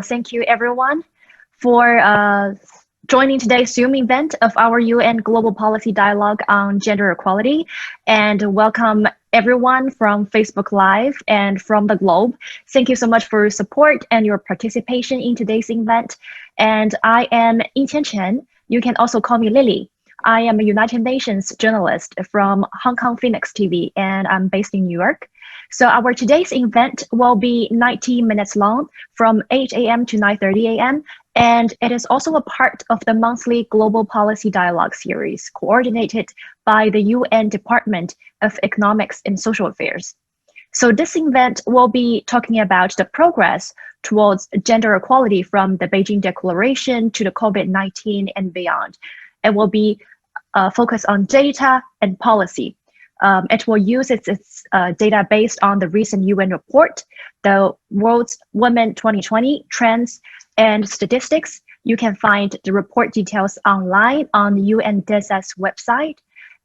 Thank you everyone for joining today's Zoom event of our UN Global Policy Dialogue on Gender Equality, and welcome everyone from Facebook Live and from the globe. Thank you so much for your support and your participation in today's event. And I am Yinqian Chen. You can also call me Lily. I am a United Nations journalist from Hong Kong Phoenix TV, and I'm based in New York. So our today's event will be 90 minutes long from 8 a.m. to 9:30 a.m. And it is also a part of the monthly Global Policy Dialogue series coordinated by the UN Department of Economics and Social Affairs. So this event will be talking about the progress towards gender equality from the Beijing Declaration to the COVID-19 and beyond. It will be focused on data and policy. It will use its data based on the recent UN report, the World's Women 2020 Trends and Statistics. You can find the report details online on UN DESA's website.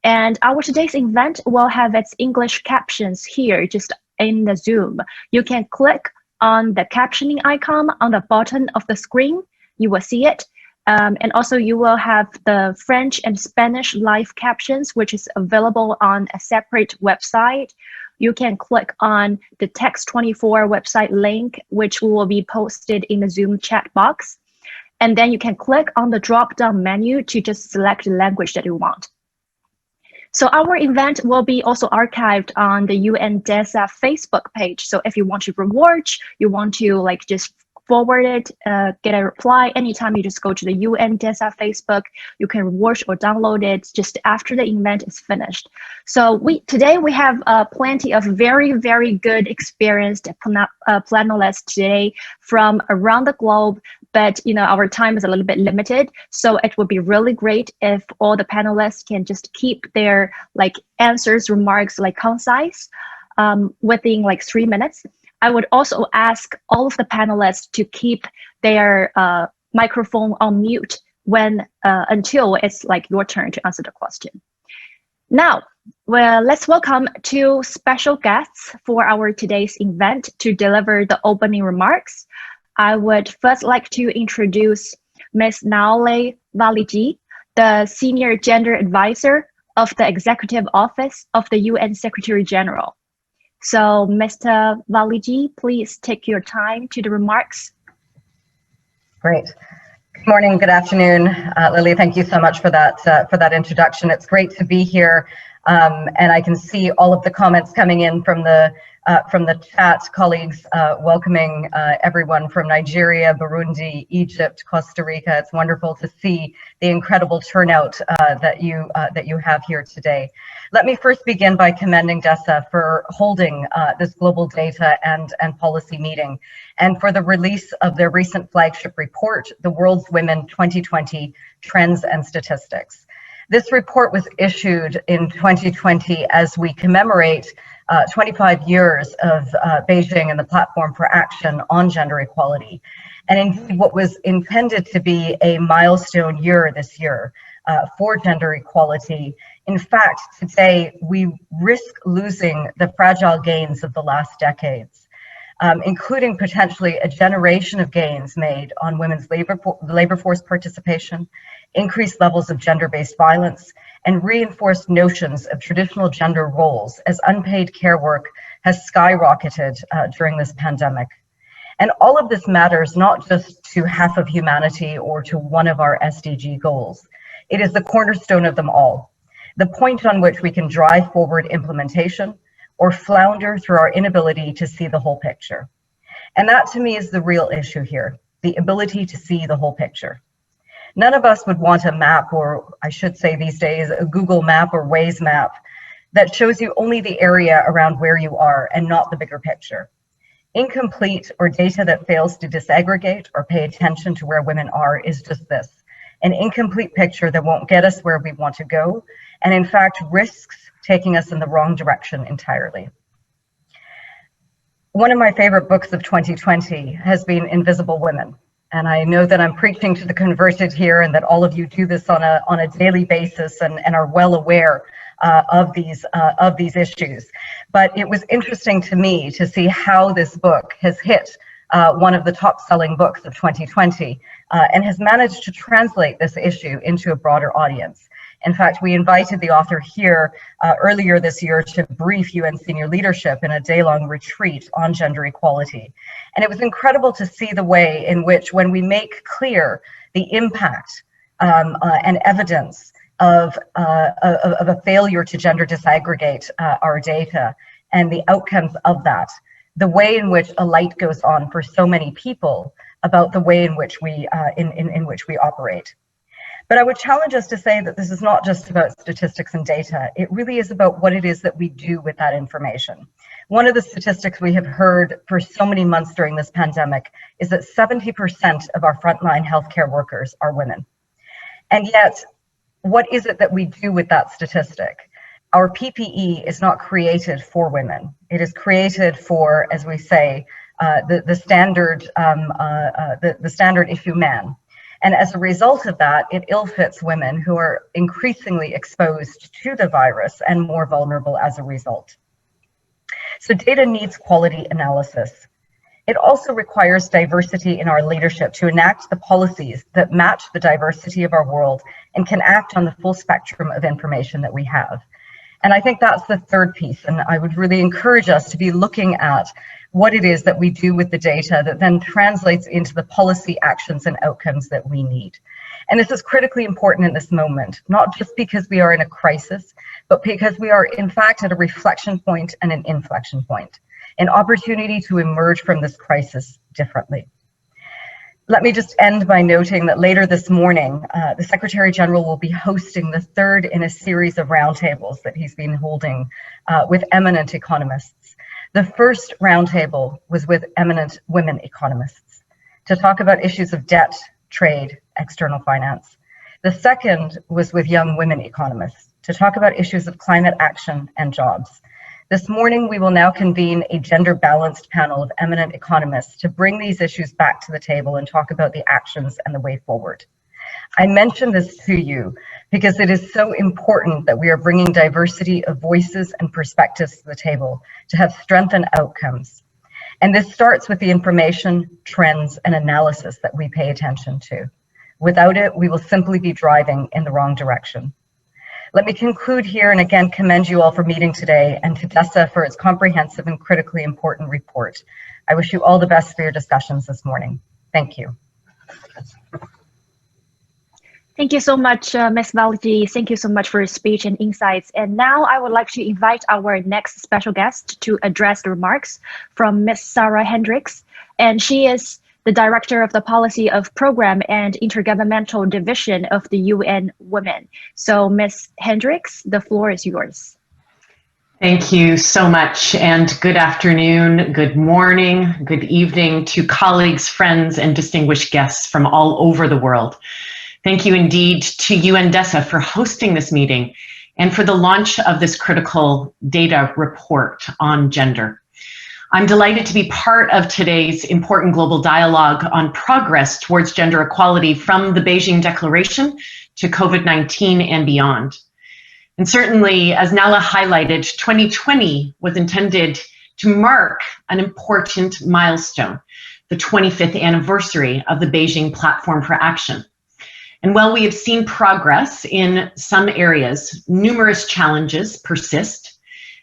And our today's event will have its English captions here just in the Zoom. You can click on the captioning icon on the bottom of the screen. You will see it. And also you will have the French and Spanish live captions, which is available on a separate website. You can click on the Text24 website link, which will be posted in the Zoom chat box. And then you can click on the drop-down menu to just select the language that you want. So our event will be also archived on the UN DESA Facebook page. So if you want to rewatch, you want to just forward it, get a reply anytime, you just go to the UN DESA Facebook. You can watch or download it just after the event is finished. So today we have plenty of very, very good experienced panelists today from around the globe, but our time is a little bit limited. So it would be really great if all the panelists can just keep their answers, remarks concise within 3 minutes. I would also ask all of the panelists to keep their microphone on mute until it's your turn to answer the question. Now, let's welcome two special guests for our today's event to deliver the opening remarks. I would first like to introduce Ms. Naole Valiji, the Senior Gender Advisor of the Executive Office of the UN Secretary General. So, Mr. Valiji, please take your time to the remarks. Great. Good morning, good afternoon, Lily. Thank you so much for that introduction. It's great to be here, and I can see all of the comments coming in from the chat. Colleagues welcoming everyone from Nigeria, Burundi, Egypt, Costa Rica. It's wonderful to see the incredible turnout that you have here today. Let me first begin by commending DESA for holding this global data and policy meeting, and for the release of their recent flagship report, the World's Women 2020 Trends and Statistics. This report was issued in 2020 as we commemorate 25 years of Beijing and the Platform for Action on Gender Equality. And indeed, what was intended to be a milestone year this year for gender equality, in fact, today we risk losing the fragile gains of the last decades, including potentially a generation of gains made on women's labor force participation, increased levels of gender-based violence, and reinforced notions of traditional gender roles as unpaid care work has skyrocketed during this pandemic. And all of this matters not just to half of humanity or to one of our SDG goals. It is the cornerstone of them all, the point on which we can drive forward implementation or flounder through our inability to see the whole picture. And that to me is the real issue here, the ability to see the whole picture. None of us would want a map, or I should say these days, a Google map or Waze map that shows you only the area around where you are and not the bigger picture. Incomplete or data that fails to disaggregate or pay attention to where women are is just this, an incomplete picture that won't get us where we want to go, and in fact risks taking us in the wrong direction entirely. One of my favorite books of 2020 has been Invisible Women. And I know that I'm preaching to the converted here, and that all of you do this on a daily basis and are well aware of these issues. But it was interesting to me to see how this book has hit one of the top-selling books of 2020, and has managed to translate this issue into a broader audience. In fact, we invited the author here earlier this year to brief UN senior leadership in a day-long retreat on gender equality. And it was incredible to see the way in which, when we make clear the impact and evidence of a failure to gender disaggregate our data and the outcomes of that, the way in which a light goes on for so many people about the way in which we operate. But I would challenge us to say that this is not just about statistics and data. It really is about what it is that we do with that information. One of the statistics we have heard for so many months during this pandemic is that 70% of our frontline healthcare workers are women. And yet, what is it that we do with that statistic? Our PPE is not created for women. It is created for, as we say, the standard issue man. And as a result of that, it ill-fits women who are increasingly exposed to the virus and more vulnerable as a result. So data needs quality analysis. It also requires diversity in our leadership to enact the policies that match the diversity of our world and can act on the full spectrum of information that we have. And I think that's the third piece. And I would really encourage us to be looking at what it is that we do with the data that then translates into the policy actions and outcomes that we need. And this is critically important in this moment, not just because we are in a crisis, but because we are in fact at a reflection point and an inflection point, an opportunity to emerge from this crisis differently. Let me just end by noting that later this morning, the Secretary General will be hosting the third in a series of roundtables that he's been holding with eminent economists. The first roundtable was with eminent women economists to talk about issues of debt, trade, external finance. The second was with young women economists to talk about issues of climate action and jobs. This morning, we will now convene a gender-balanced panel of eminent economists to bring these issues back to the table and talk about the actions and the way forward. I mention this to you because it is so important that we are bringing diversity of voices and perspectives to the table to have strength and outcomes. And this starts with the information, trends, and analysis that we pay attention to. Without it, we will simply be driving in the wrong direction. Let me conclude here and again commend you all for meeting today and to DESA for its comprehensive and critically important report. I wish you all the best for your discussions this morning. Thank you. Thank you so much, Ms. Valji. Thank you so much for your speech and insights. And now I would like to invite our next special guest to address the remarks from Ms. Sarah Hendricks. And she is the Director of the Policy of Program and Intergovernmental Division of the UN Women. So Ms. Hendricks, the floor is yours. Thank you so much, and good afternoon, good morning, good evening to colleagues, friends, and distinguished guests from all over the world. Thank you indeed to UN DESA for hosting this meeting and for the launch of this critical data report on gender. I'm delighted to be part of today's important global dialogue on progress towards gender equality from the Beijing Declaration to COVID-19 and beyond. And certainly, as Nala highlighted, 2020 was intended to mark an important milestone, the 25th anniversary of the Beijing Platform for Action. And while we have seen progress in some areas, numerous challenges persist,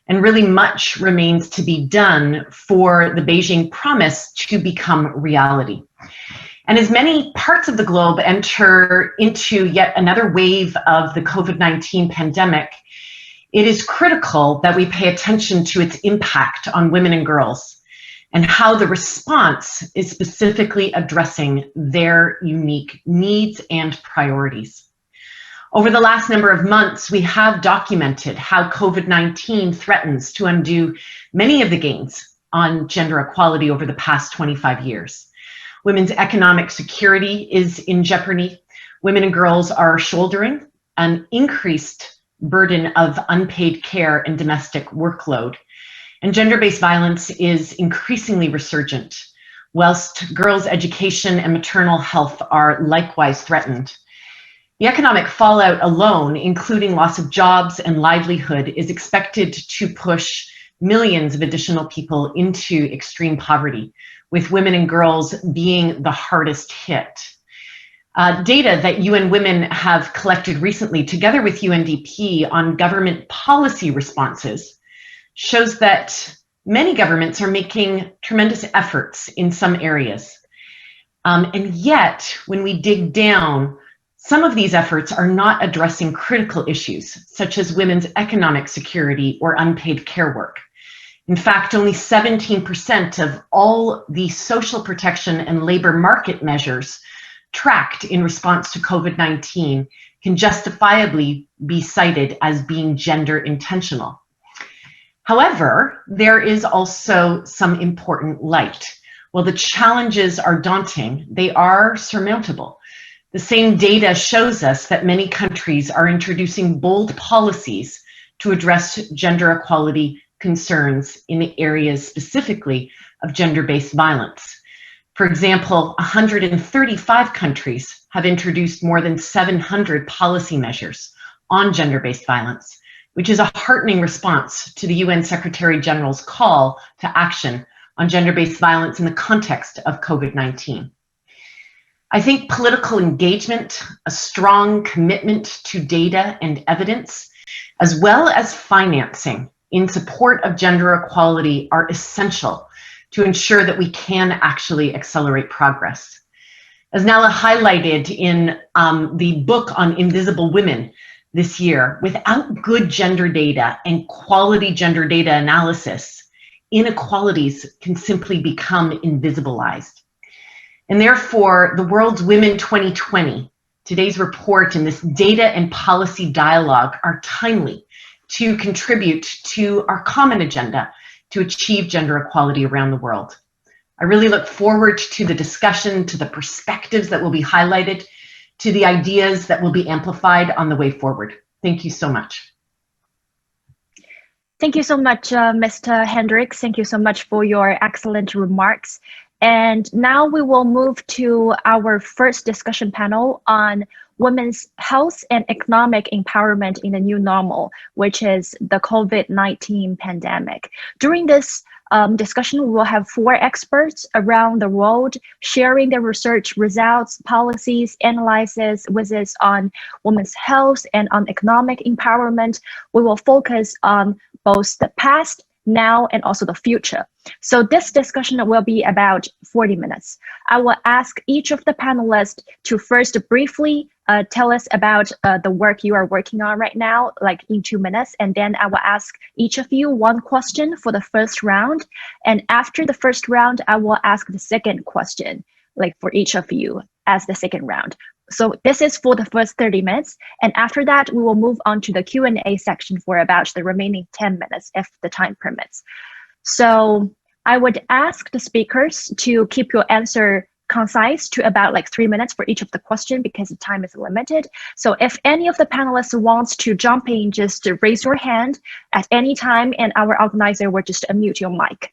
and really much remains to be done for the Beijing promise to become reality. And as many parts of the globe enter into yet another wave of the COVID-19 pandemic, it is critical that we pay attention to its impact on women and girls and how the response is specifically addressing their unique needs and priorities. Over the last number of months, we have documented how COVID-19 threatens to undo many of the gains on gender equality over the past 25 years. Women's economic security is in jeopardy. Women and girls are shouldering an increased burden of unpaid care and domestic workload. And gender-based violence is increasingly resurgent, whilst girls' education and maternal health are likewise threatened. The economic fallout alone, including loss of jobs and livelihood, is expected to push millions of additional people into extreme poverty, with women and girls being the hardest hit. Data that UN Women have collected recently, together with UNDP, on government policy responses shows that many governments are making tremendous efforts in some areas. And yet, when we dig down, some of these efforts are not addressing critical issues, such as women's economic security or unpaid care work. In fact, only 17% of all the social protection and labor market measures tracked in response to COVID-19 can justifiably be cited as being gender intentional. However, there is also some important light. While the challenges are daunting, they are surmountable. The same data shows us that many countries are introducing bold policies to address gender equality concerns in the areas specifically of gender-based violence. For example, 135 countries have introduced more than 700 policy measures on gender-based violence, which is a heartening response to the UN Secretary General's call to action on gender-based violence in the context of COVID-19. I think political engagement, a strong commitment to data and evidence, as well as financing in support of gender equality are essential to ensure that we can actually accelerate progress. As Nala highlighted in the book on Invisible Women this year, without good gender data and quality gender data analysis, inequalities can simply become invisibilized. And therefore, the World's Women 2020, today's report and this data and policy dialogue are timely to contribute to our common agenda to achieve gender equality around the world. I really look forward to the discussion, to the perspectives that will be highlighted, to the ideas that will be amplified on the way forward. Thank you so much. Thank you so much, Mr. Hendricks. Thank you so much for your excellent remarks. And now we will move to our first discussion panel on women's health and economic empowerment in the new normal, which is the COVID-19 pandemic. During this discussion, we will have 4 experts around the world sharing their research results, policies, analyses, visits on women's health and on economic empowerment. We will focus on both the past, now, and also the future. So this discussion will be about 40 minutes. I will ask each of the panelists to first briefly tell us about the work you are working on right now, like in 2 minutes, and then I will ask each of you 1 question for the first round. And after the first round, I will ask the second question, like for each of you as the second round. So this is for the first 30 minutes. And after that, we will move on to the Q&A section for about the remaining 10 minutes if the time permits. So I would ask the speakers to keep your answer concise to about like 3 minutes for each of the question because the time is limited. So if any of the panelists wants to jump in, just raise your hand at any time and our organizer will just unmute your mic.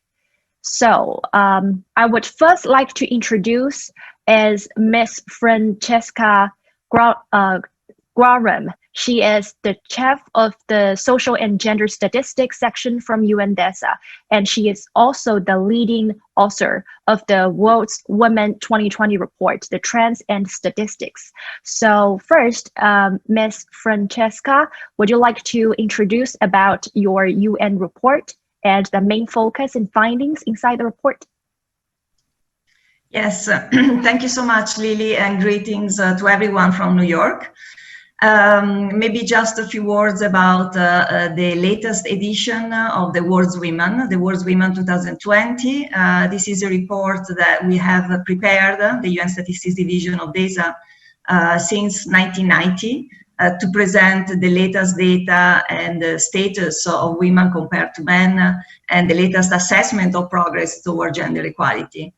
So I would first like to introduce as Miss Francesca Graham. She is the chief of the Social and Gender Statistics section from UN DESA, and she is also the leading author of the World's Women 2020 report, The Trends and Statistics. So first, Miss Francesca, would you like to introduce about your UN report and the main focus and findings inside the report? Yes, thank you so much, Lily, and greetings to everyone from New York. Maybe just a few words about the latest edition of the World's Women 2020. This is a report that we have prepared, the UN Statistics Division of DESA, since 1990 to present the latest data and the status of women compared to men and the latest assessment of progress toward gender equality.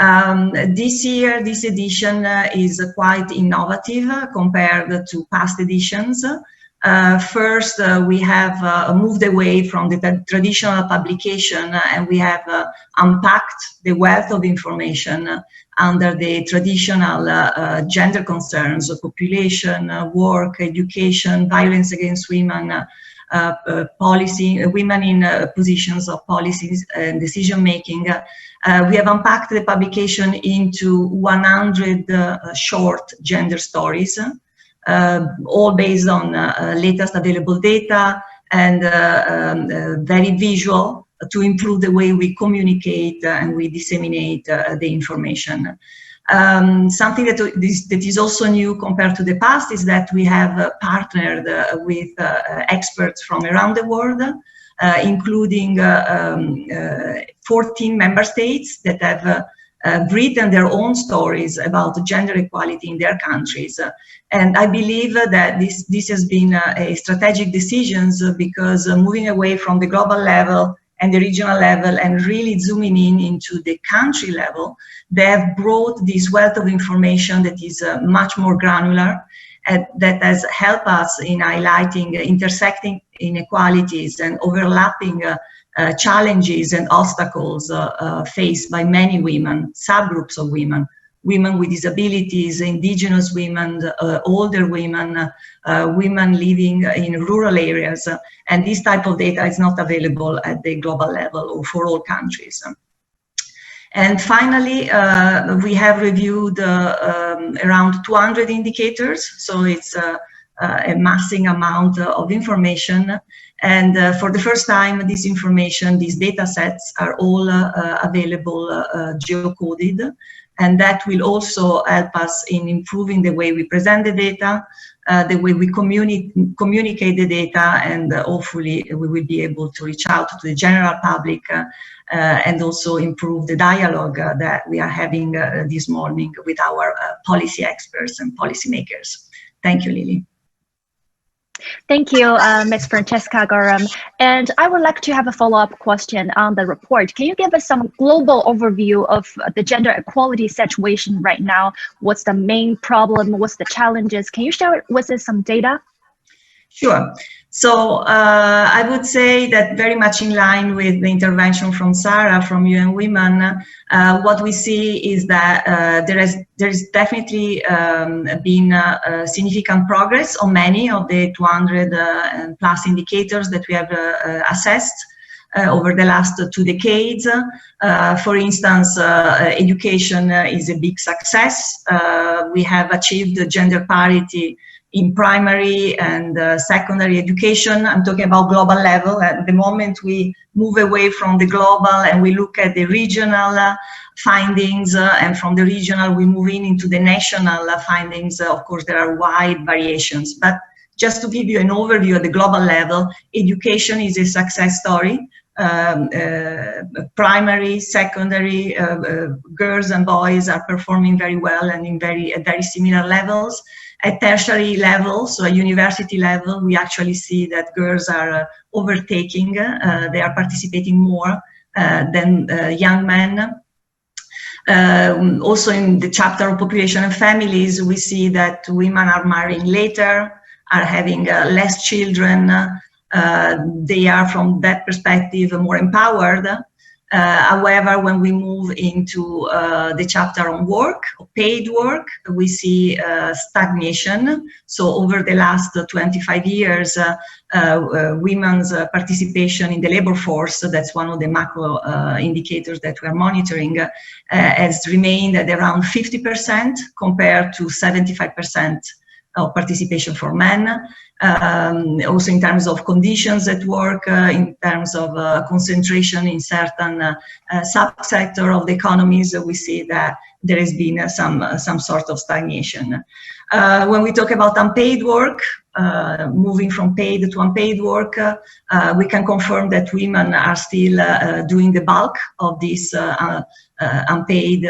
This year, this edition is quite innovative compared to past editions. First, we have moved away from the traditional publication and we have unpacked the wealth of information under the traditional gender concerns of population, work, education, violence against women, policy, women in positions of policies and decision making. We have unpacked the publication into 100 short gender stories, all based on latest available data and very visual to improve the way we communicate and we disseminate the information. Something that is also new compared to the past is that we have partnered with experts from around the world, including 14 member states that have written their own stories about gender equality in their countries. And I believe that this has been a strategic decision because moving away from the global level and the regional level and really zooming in into the country level, they have brought this wealth of information that is much more granular and that has helped us in highlighting intersecting inequalities and overlapping challenges and obstacles faced by many women, subgroups of women, women with disabilities, indigenous women, older women, women living in rural areas. And this type of data is not available at the global level or for all countries. And finally, we have reviewed around 200 indicators. So it's a massive amount of information. And for the first time, this information, these data sets are all available geocoded. And that will also help us in improving the way we present the data, the way we communicate the data, and hopefully we will be able to reach out to the general public and also improve the dialogue that we are having this morning with our policy experts and policymakers. Thank you, Lily. Thank you, Ms. Francesca Garam. And I would like to have a follow-up question on the report. Can you give us some global overview of the gender equality situation right now? What's the main problem? What's the challenges? Can you share with us some data? Sure. So I would say that very much in line with the intervention from Sarah from UN Women, what we see is that there is definitely been significant progress on many of the 200 plus indicators that we have assessed over the last 2 decades. For instance, education is a big success. We have achieved gender parity in primary and secondary education. I'm talking about global level. At the moment we move away from the global and we look at the regional findings, and from the regional we move into the national findings. Of course, there are wide variations, but just to give you an overview at the global level, education is a success story. Primary, secondary, girls and boys are performing very well and in very similar levels. At tertiary level, so at university level, we actually see that girls are overtaking, they are participating more than young men. Also in the chapter of population and families, we see that women are marrying later, are having less children. They are, from that perspective, more empowered. However, when we move into the chapter on work, paid work, we see stagnation. So over the last 25 years, women's participation in the labor force, so that's one of the macro indicators that we're monitoring, has remained at around 50% compared to 75% of participation for men. Also in terms of conditions at work, in terms of concentration in certain subsector of the economies, we see that there has been some sort of stagnation. When we talk about unpaid work, moving from paid to unpaid work, we can confirm that women are still doing the bulk of these unpaid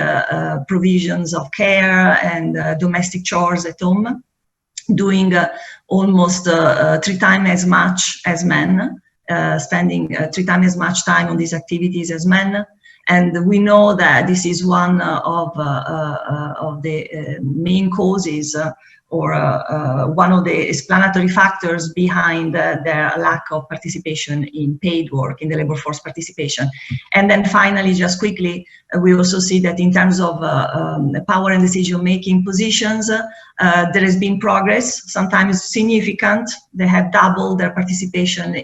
provisions of care and domestic chores at home, doing almost 3 times as much as men, spending 3 times as much time on these activities as men. And we know that this is one of the main causes one of the explanatory factors behind their lack of participation in paid work, in the labor force participation. And then finally, just quickly, we also see that in terms of power and decision-making positions, there has been progress, sometimes significant. They have doubled their participation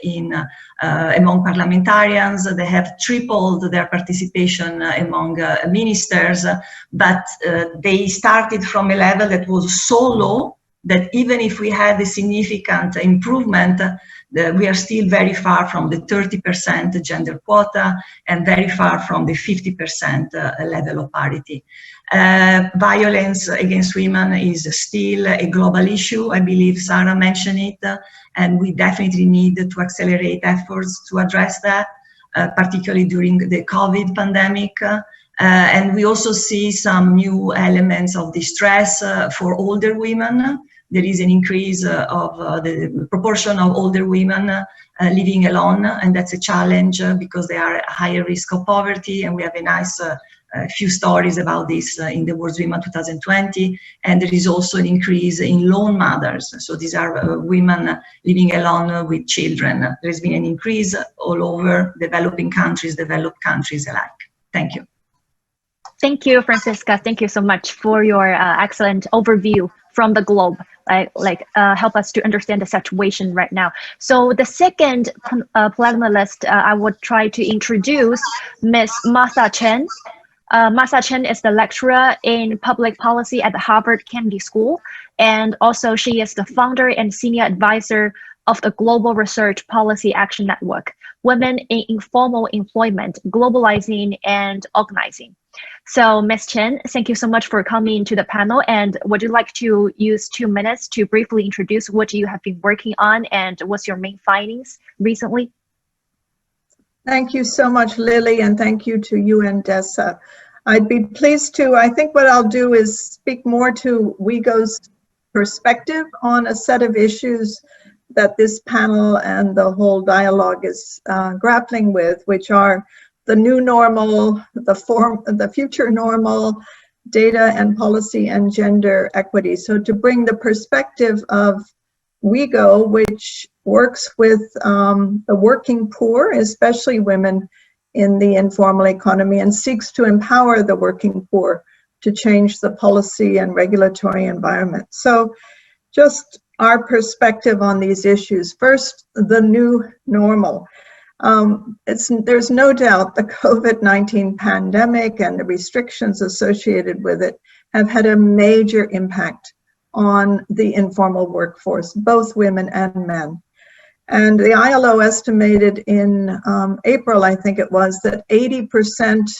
among parliamentarians. They have tripled their participation among ministers, but they started from a level that was so low that even if we had a significant improvement, we are still very far from the 30% gender quota and very far from the 50% level of parity. Violence against women is still a global issue. I believe Sarah mentioned it, and we definitely need to accelerate efforts to address that, particularly during the COVID pandemic. And we also see some new elements of distress for older women. There is an increase of the proportion of older women living alone, and that's a challenge because they are at higher risk of poverty, and we have a nice few stories about this in the World's Women 2020, and there is also an increase in lone mothers. So these are women living alone with children. There's been an increase all over developing countries, developed countries alike. Thank you. Thank you, Francisca. Thank you so much for your excellent overview from the globe. Help us to understand the situation right now. So the second panelist, I would try to introduce Ms. Martha Chen. Martha Chen is the lecturer in public policy at the Harvard Kennedy School, and also she is the founder and senior advisor of the Global Research Policy Action Network, Women in Informal Employment, Globalizing and Organizing. So Ms. Chen, thank you so much for coming to the panel, and would you like to use 2 minutes to briefly introduce what you have been working on and what's your main findings recently? Thank you so much, Lily, and thank you to UN DESA. I'd be pleased to, I think what I'll do is speak more to WeGo's perspective on a set of issues that this panel and the whole dialogue is grappling with, which are the new normal, the future normal, data and policy, and gender equity. So to bring the perspective of WeGo, which works with the working poor, especially women in the informal economy, and seeks to empower the working poor to change the policy and regulatory environment. So just our perspective on these issues. First, the new normal. There's no doubt the COVID-19 pandemic and the restrictions associated with it have had a major impact on the informal workforce, both women and men. And the ILO estimated in April, I think it was, that 80%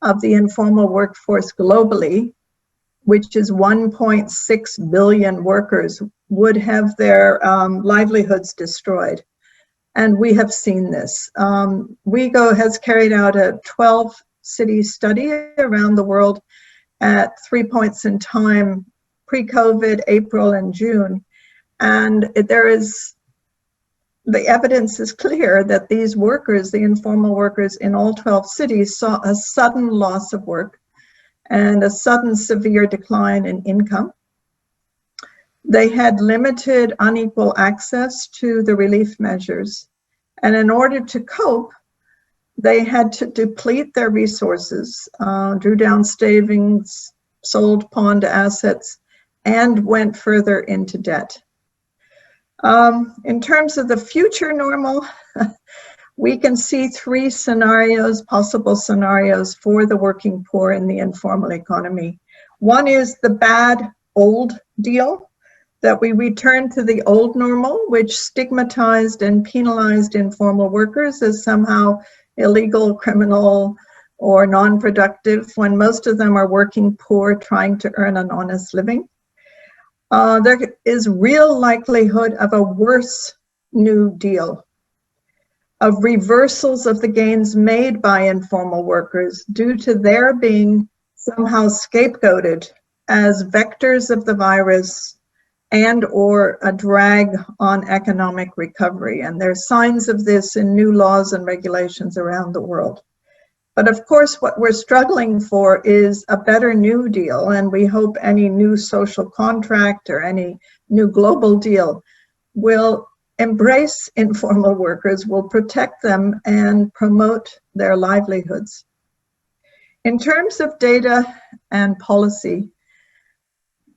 of the informal workforce globally, which is 1.6 billion workers, would have their livelihoods destroyed. And we have seen this. WeGo has carried out a 12-city study around the world at 3 points in time, pre-COVID, April and June. And the evidence is clear that these workers, the informal workers in all 12 cities, saw a sudden loss of work and a sudden severe decline in income. They had limited, unequal access to the relief measures. And in order to cope, they had to deplete their resources, drew down savings, sold, pawned assets, and went further into debt. In terms of the future normal, we can see 3 scenarios, possible scenarios for the working poor in the informal economy. One is the bad old deal, that we return to the old normal, which stigmatized and penalized informal workers as somehow illegal, criminal, or non-productive, when most of them are working poor trying to earn an honest living. There is real likelihood of a worse new deal, of reversals of the gains made by informal workers due to their being somehow scapegoated as vectors of the virus and or a drag on economic recovery. And there's signs of this in new laws and regulations around the world. But of course, what we're struggling for is a better New Deal, and we hope any new social contract or any new global deal will embrace informal workers, will protect them and promote their livelihoods. In terms of data and policy,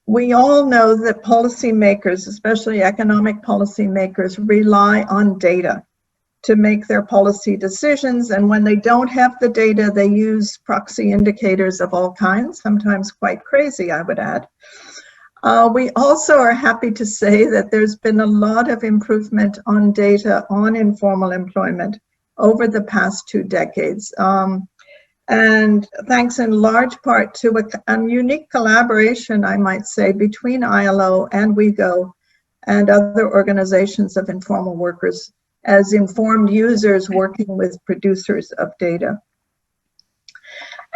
we all know that policymakers, especially economic policymakers, rely on data to make their policy decisions. And when they don't have the data, they use proxy indicators of all kinds, sometimes quite crazy, I would add. We also are happy to say that there's been a lot of improvement on data on informal employment over the past 2 decades. And thanks in large part to a unique collaboration, I might say, between ILO and WeGo and other organizations of informal workers as informed users working with producers of data.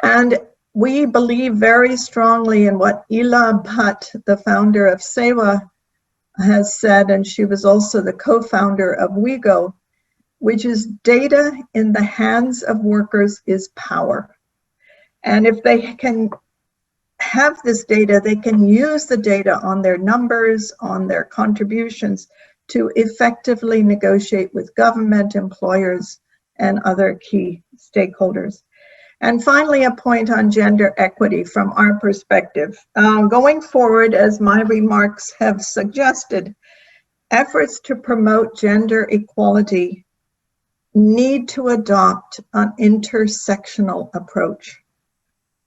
And we believe very strongly in what Ila Bhatt, the founder of SEWA, has said, and she was also the co-founder of WeGo, which is data in the hands of workers is power. And if they can have this data, they can use the data on their numbers, on their contributions to effectively negotiate with government, employers, and other key stakeholders. And finally, a point on gender equity from our perspective. Going forward, as my remarks have suggested, efforts to promote gender equality need to adopt an intersectional approach.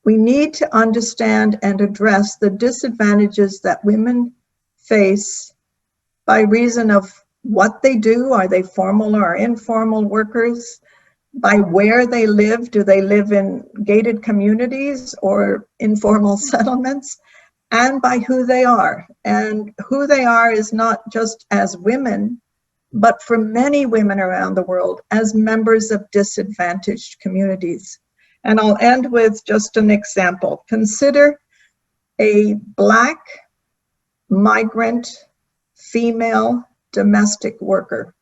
We need to understand and address the disadvantages that women face by reason of what they do. Are they formal or informal workers? By where they live. Do they live in gated communities or informal settlements? And by who they are. And who they are is not just as women, but for many women around the world as members of disadvantaged communities. And I'll end with just an example. Consider a Black migrant female domestic worker.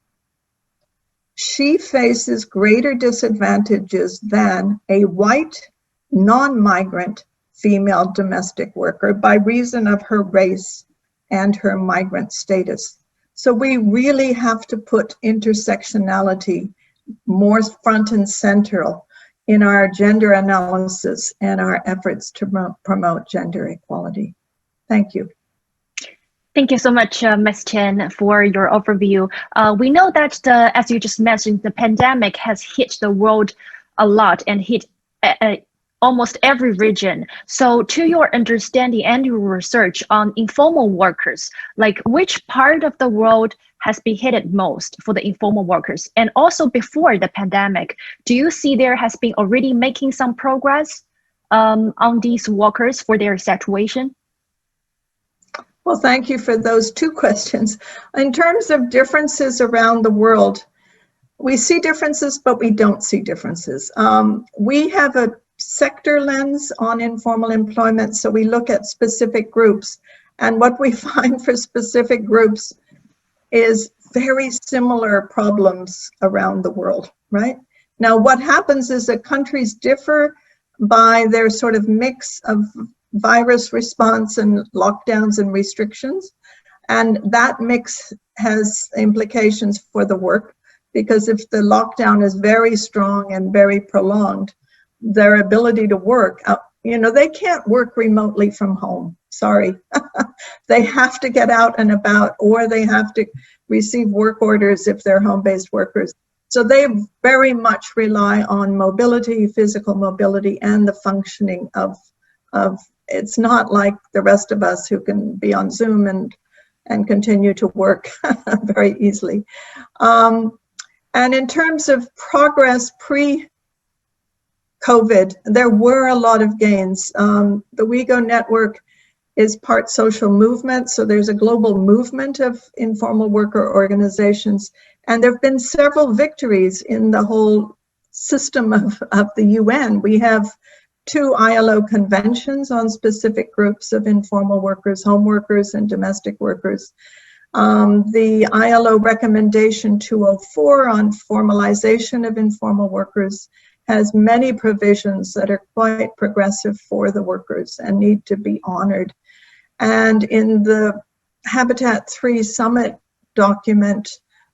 She faces greater disadvantages than a white non-migrant female domestic worker by reason of her race and her migrant status. So we really have to put intersectionality more front and central in our gender analysis and our efforts to promote gender equality. Thank you. Thank you so much, Ms. Chen, for your overview. We know that, as you just mentioned, the pandemic has hit the world a lot and hit almost every region. So to your understanding and your research on informal workers, like which part of the world has been hit most for the informal workers? And also before the pandemic, do you see there has been already making some progress on these workers for their situation? Well, thank you for those 2 questions. In terms of differences around the world, we see differences, but we don't see differences. We have a sector lens on informal employment, so we look at specific groups. And what we find for specific groups is very similar problems around the world, right? Now, what happens is that countries differ by their sort of mix of virus response and lockdowns and restrictions. And that mix has implications for the work, because if the lockdown is very strong and very prolonged, their ability to work, they can't work remotely from home. Sorry. They have to get out and about, or they have to receive work orders if they're home-based workers. So they very much rely on mobility, physical mobility, and the functioning of it's not like the rest of us who can be on Zoom and continue to work very easily. And in terms of progress pre-COVID, there were a lot of gains. The WeGo network is part social movement, so there's a global movement of informal worker organizations, and there have been several victories in the whole system of the UN. We have 2 ILO conventions on specific groups of informal workers, home workers and domestic workers. The ILO recommendation 204 on formalization of informal workers, has many provisions that are quite progressive for the workers and need to be honored. And in the Habitat 3 Summit document,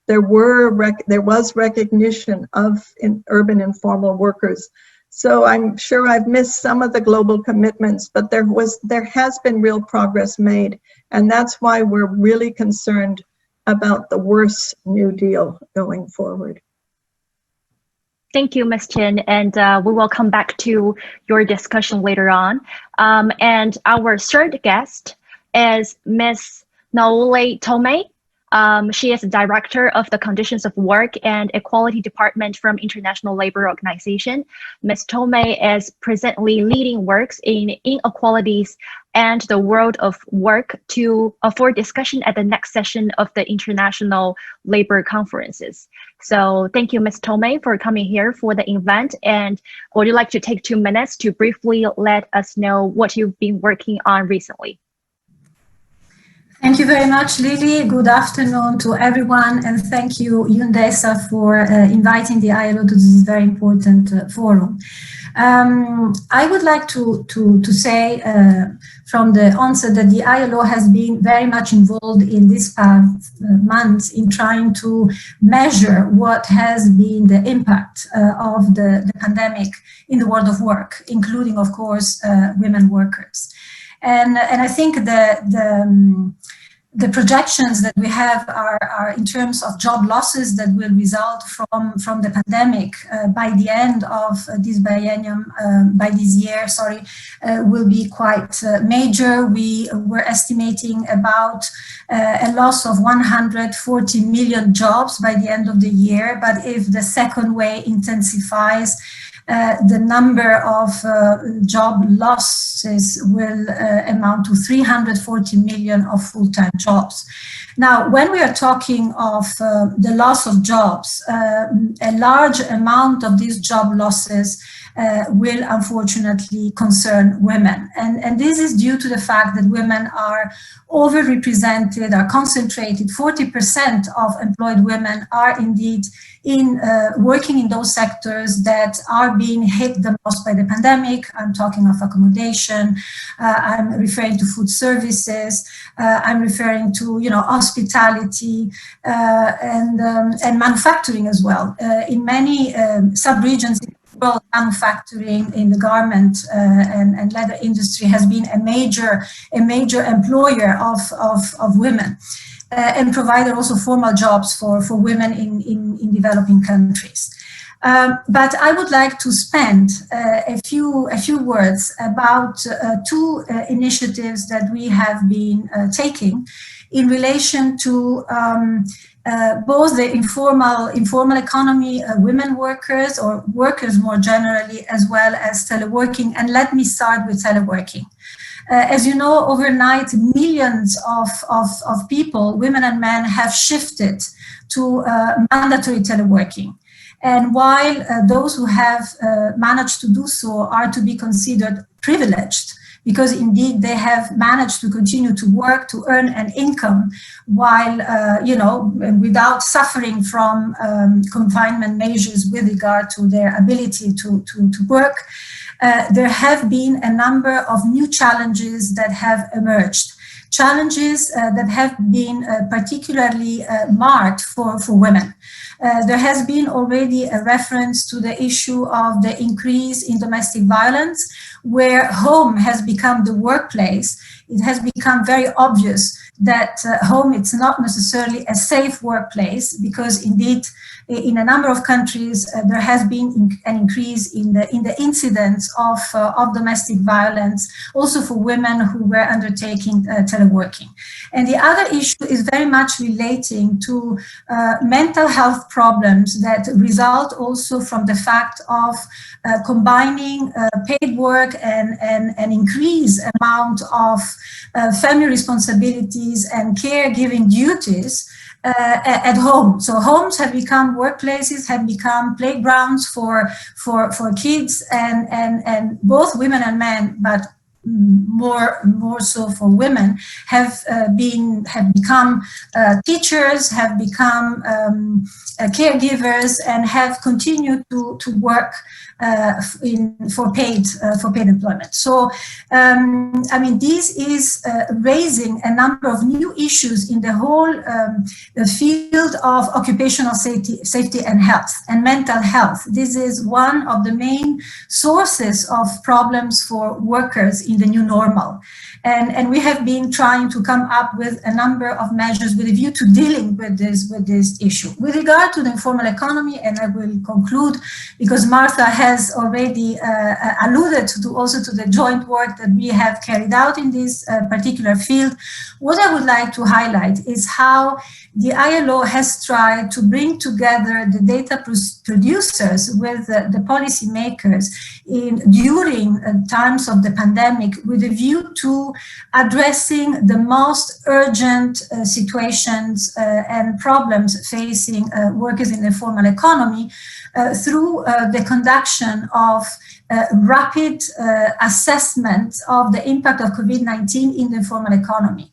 there was recognition of urban informal workers. So I'm sure I've missed some of the global commitments, but there has been real progress made. And that's why we're really concerned about the worse New Deal going forward. Thank you, Ms. Chin, and we will come back to your discussion later on. And our third guest is Ms. Naole Tomei. She is the Director of the Conditions of Work and Equality Department from International Labour Organization. Ms. Tomei is presently leading works in inequalities and the world of work for discussion at the next session of the International Labour Conferences. So thank you, Ms. Tomei, for coming here for the event. And would you like to take 2 minutes to briefly let us know what you've been working on recently? Thank you very much, Lily. Good afternoon to everyone, and thank you, UNDESA, for inviting the ILO to this very important forum. I would like to say from the onset that the ILO has been very much involved in these past months in trying to measure what has been the impact of the pandemic in the world of work, including, of course, women workers. And I think the projections that we have are in terms of job losses that will result from the pandemic by the end of this biennium, by this year, will be quite major. We were estimating about a loss of 140 million jobs by the end of the year, but if the second wave intensifies, the number of job losses will amount to 340 million of full-time jobs. Now, when we are talking of the loss of jobs, a large amount of these job losses will unfortunately concern women. And this is due to the fact that women are overrepresented, are concentrated. 40% of employed women are indeed working in those sectors that are being hit the most by the pandemic. I'm talking of accommodation, I'm referring to food services, I'm referring to hospitality and manufacturing as well. In many sub-regions, manufacturing in the garment and leather industry has been a major employer of women and provided also formal jobs for women in developing countries. But I would like to spend a few words about two initiatives that we have been taking in relation to both the informal economy, women workers or workers more generally, as well as teleworking. And let me start with teleworking. As you know, overnight, millions of people, women and men, have shifted to mandatory teleworking. And while those who have managed to do so are to be considered privileged, because indeed they have managed to continue to work, to earn an income, while, without suffering from confinement measures with regard to their ability to work, there have been a number of new challenges that have emerged. Challenges that have been particularly marked for women. There has been already a reference to the issue of the increase in domestic violence, where home has become the workplace. It has become very obvious that home is not necessarily a safe workplace, because indeed in a number of countries there has been an increase in the incidence of domestic violence, also for women who were undertaking teleworking. And the other issue is very much relating to mental health problems that result also from the fact of combining paid work and an increased amount of family responsibilities and caregiving duties at home. So homes have become workplaces, have become playgrounds for kids, and both women and men, but more so for women, have become teachers, have become caregivers, and have continued to work for paid employment. So, I mean, this is raising a number of new issues in the whole field of occupational safety and health and mental health. This is one of the main sources of problems for workers in the new normal. And we have been trying to come up with a number of measures with a view to dealing with this issue. With regard to the informal economy, and I will conclude because Martha has already alluded to also to the joint work that we have carried out in this particular field, what I would like to highlight is how the ILO has tried to bring together the data producers with the policymakers during times of the pandemic with a view to addressing the most urgent situations and problems facing workers in the formal economy through the conduction of rapid assessment of the impact of COVID-19 in the informal economy.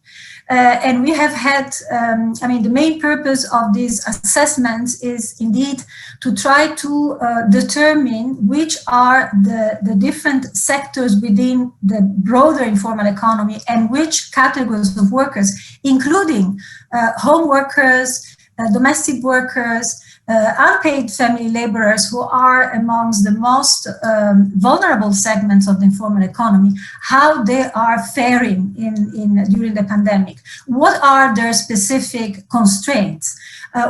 And we have had, I mean, the main purpose of these assessments is indeed to try to determine which are the different sectors within the broader informal economy and which categories of workers, including home workers, domestic workers, unpaid family laborers, who are amongst the most vulnerable segments of the informal economy, how they are faring during the pandemic. What are their specific constraints?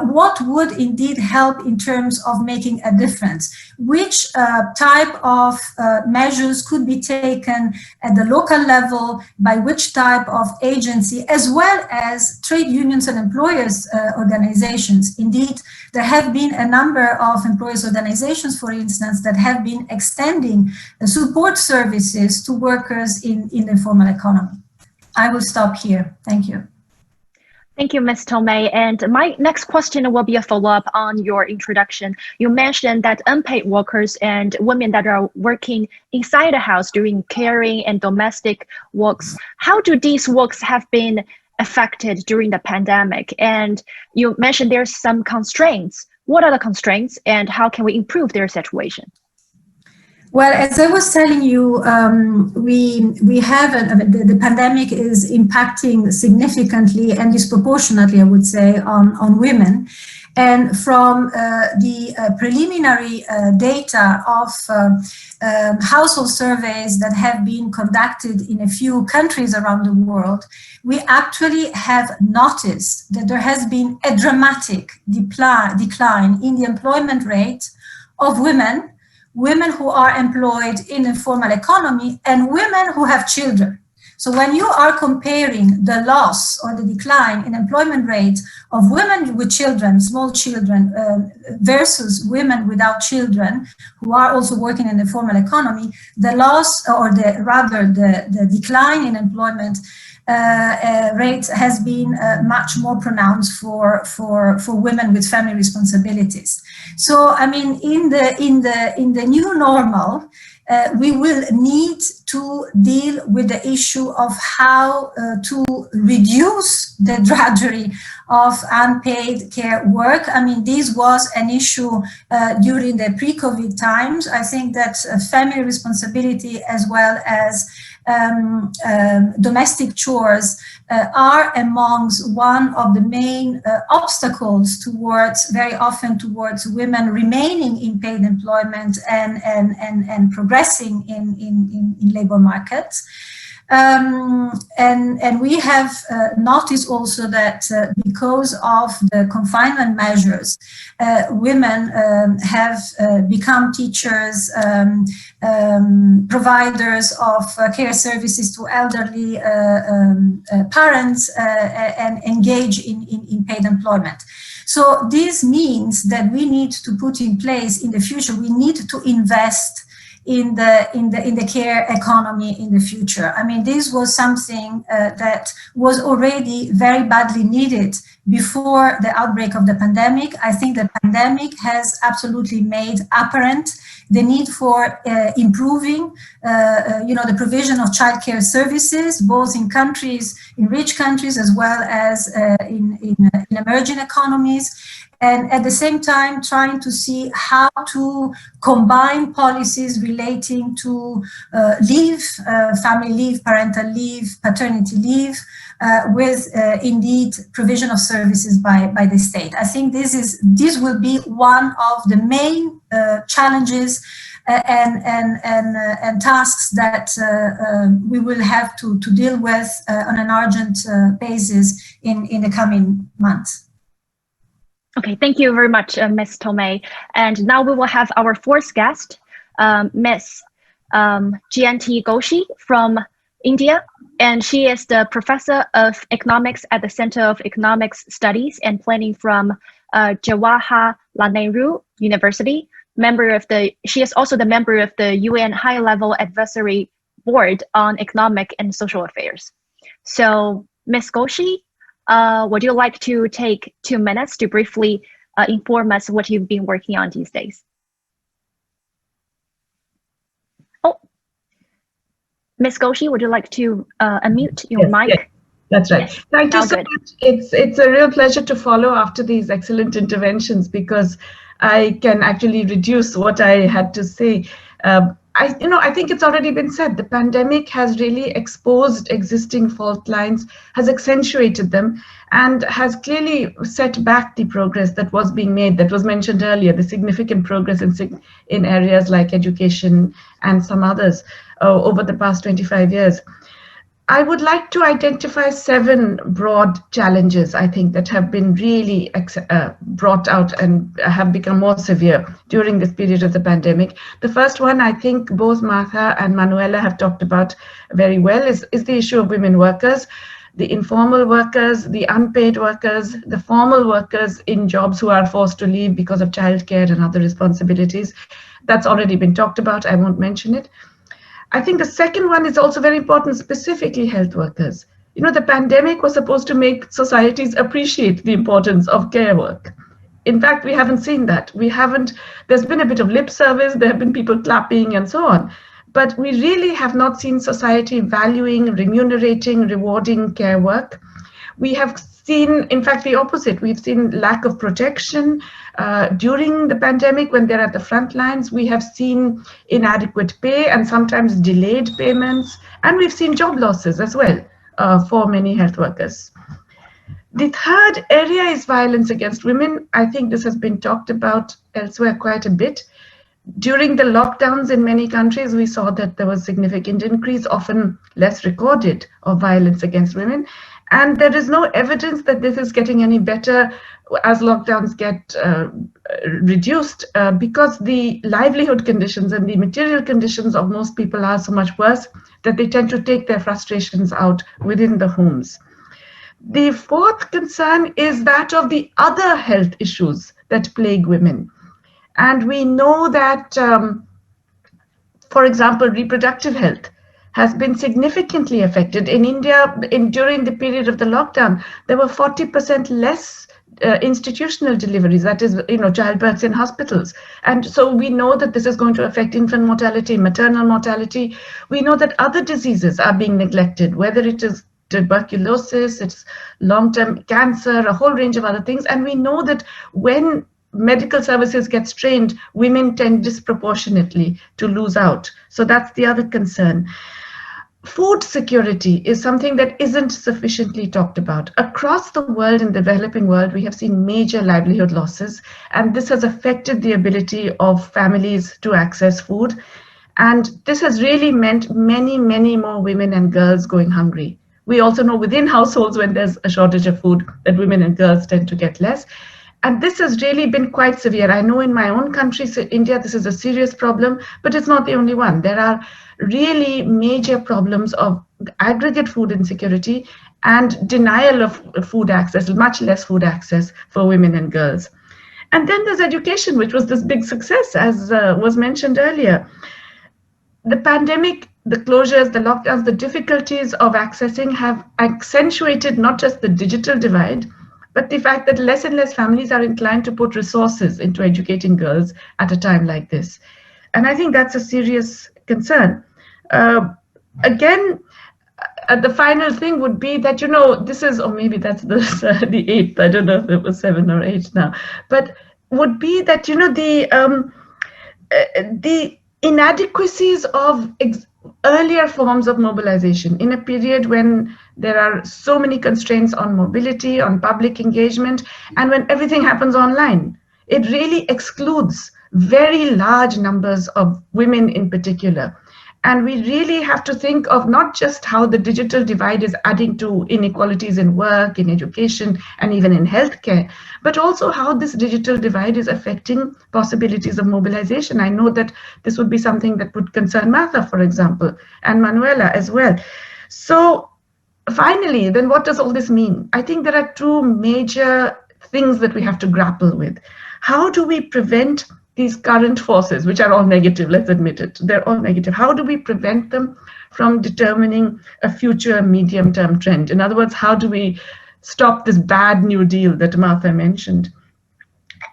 What would indeed help in terms of making a difference? Which type of measures could be taken at the local level by which type of agency, as well as trade unions and employers organizations? Indeed, there have been a number of employers organizations, for instance, that have been extending support services to workers in the informal economy. I will stop here. Thank you. Thank you, Ms. Tomei. And my next question will be a follow-up on your introduction. You mentioned that unpaid workers and women that are working inside the house doing caring and domestic works, how do these works have been affected during the pandemic? And you mentioned there's some constraints. What are the constraints and how can we improve their situation? Well, as I was telling you, we have the pandemic is impacting significantly and disproportionately, I would say, on women. And from the preliminary data of household surveys that have been conducted in a few countries around the world, we actually have noticed that there has been a dramatic decline in the employment rate of women who are employed in the informal economy, and women who have children. So when you are comparing the loss or the decline in employment rate of women with children, small children, versus women without children who are also working in the formal economy, the loss, or the decline in employment rate has been much more pronounced for women with family responsibilities. So, I mean, in the new normal, we will need to deal with the issue of how to reduce the drudgery of unpaid care work. I mean, this was an issue during the pre-COVID times. I think that family responsibility as well as domestic chores are amongst one of the main obstacles very often towards women remaining in paid employment and progressing in labor markets. And we have noticed also that because of the confinement measures, women have become teachers, providers of care services to elderly parents, and engage in paid employment. So this means that we need to put in place in the future, we need to invest in the care economy in the future. I mean, this was something that was already very badly needed before the outbreak of the pandemic. I think the pandemic has absolutely made apparent the need for improving, the provision of childcare services, both in rich countries, as well as in emerging economies. and at the same time trying to see how to combine policies relating to leave, family leave, parental leave, paternity leave, with indeed provision of services by the state. I think this will be one of the main challenges and tasks that we will have to deal with on an urgent basis in the coming months. Okay, thank you very much, Ms. Tomei. And now we will have our fourth guest, Ms. Jayanti Ghoshi from India. And she is the professor of economics at the Center of Economics Studies and Planning from Jawaharlal Nehru University. She is also the member of the UN High-Level Advisory Board on Economic and Social Affairs. So, Ms. Ghoshi, would you like to take 2 minutes to briefly inform us what you've been working on these days? Oh, Ms. Ghoshi, would you like to unmute your mic? Yes, that's right. Yes. Thank you so much. It's a real pleasure to follow after these excellent interventions, because I can actually reduce what I had to say. I think it's already been said, the pandemic has really exposed existing fault lines, has accentuated them, and has clearly set back the progress that was being made, that was mentioned earlier, the significant progress in areas like education and some others over the past 25 years. I would like to identify 7 broad challenges, I think, that have been really brought out and have become more severe during this period of the pandemic. The first one, I think both Martha and Manuela have talked about very well, is the issue of women workers, the informal workers, the unpaid workers, the formal workers in jobs who are forced to leave because of childcare and other responsibilities. That's already been talked about. I won't mention it. I think the second one is also very important, specifically health workers. You know, the pandemic was supposed to make societies appreciate the importance of care work. In fact, we haven't seen that. There's been a bit of lip service, there have been people clapping and so on. But we really have not seen society valuing, remunerating, rewarding care work. We have seen, in fact, the opposite. We've seen lack of protection during the pandemic when they're at the front lines. We have seen inadequate pay and sometimes delayed payments. And we've seen job losses as well for many health workers. The third area is violence against women. I think this has been talked about elsewhere quite a bit. During the lockdowns in many countries, we saw that there was significant increase, often less recorded, of violence against women. And there is no evidence that this is getting any better as lockdowns get reduced, because the livelihood conditions and the material conditions of most people are so much worse that they tend to take their frustrations out within the homes. The fourth concern is that of the other health issues that plague women. And we know that, for example, reproductive health has been significantly affected. In India, during the period of the lockdown, there were 40% less institutional deliveries, that is, childbirths in hospitals. And so we know that this is going to affect infant mortality, maternal mortality. We know that other diseases are being neglected, whether it is tuberculosis, it's long-term cancer, a whole range of other things. And we know that when medical services get strained, women tend disproportionately to lose out. So that's the other concern. Food security is something that isn't sufficiently talked about. Across the world, in the developing world, we have seen major livelihood losses, and this has affected the ability of families to access food. And this has really meant many, many more women and girls going hungry. We also know within households, when there's a shortage of food, that women and girls tend to get less. And this has really been quite severe. I know in my own country, India, this is a serious problem, but it's not the only one. There are really major problems of aggregate food insecurity and denial of food access, much less food access for women and girls. And then there's education, which was this big success, as was mentioned earlier. The pandemic, the closures, the lockdowns, the difficulties of accessing have accentuated not just the digital divide, but the fact that less and less families are inclined to put resources into educating girls at a time like this. And I think that's a serious concern. Again, the final thing would be that, this is, or maybe that's the 8th, I don't know if it was 7 or 8 now, but would be that, the inadequacies of earlier forms of mobilization in a period when there are so many constraints on mobility, on public engagement, and when everything happens online. It really excludes very large numbers of women in particular. And we really have to think of not just how the digital divide is adding to inequalities in work, in education, and even in healthcare, but also how this digital divide is affecting possibilities of mobilization. I know that this would be something that would concern Martha, for example, and Manuela as well. So finally, then what does all this mean? I think there are two major things that we have to grapple with. How do we prevent these current forces, which are all negative, let's admit it, they're all negative. How do we prevent them from determining a future medium-term trend? In other words, how do we stop this bad New Deal that Martha mentioned?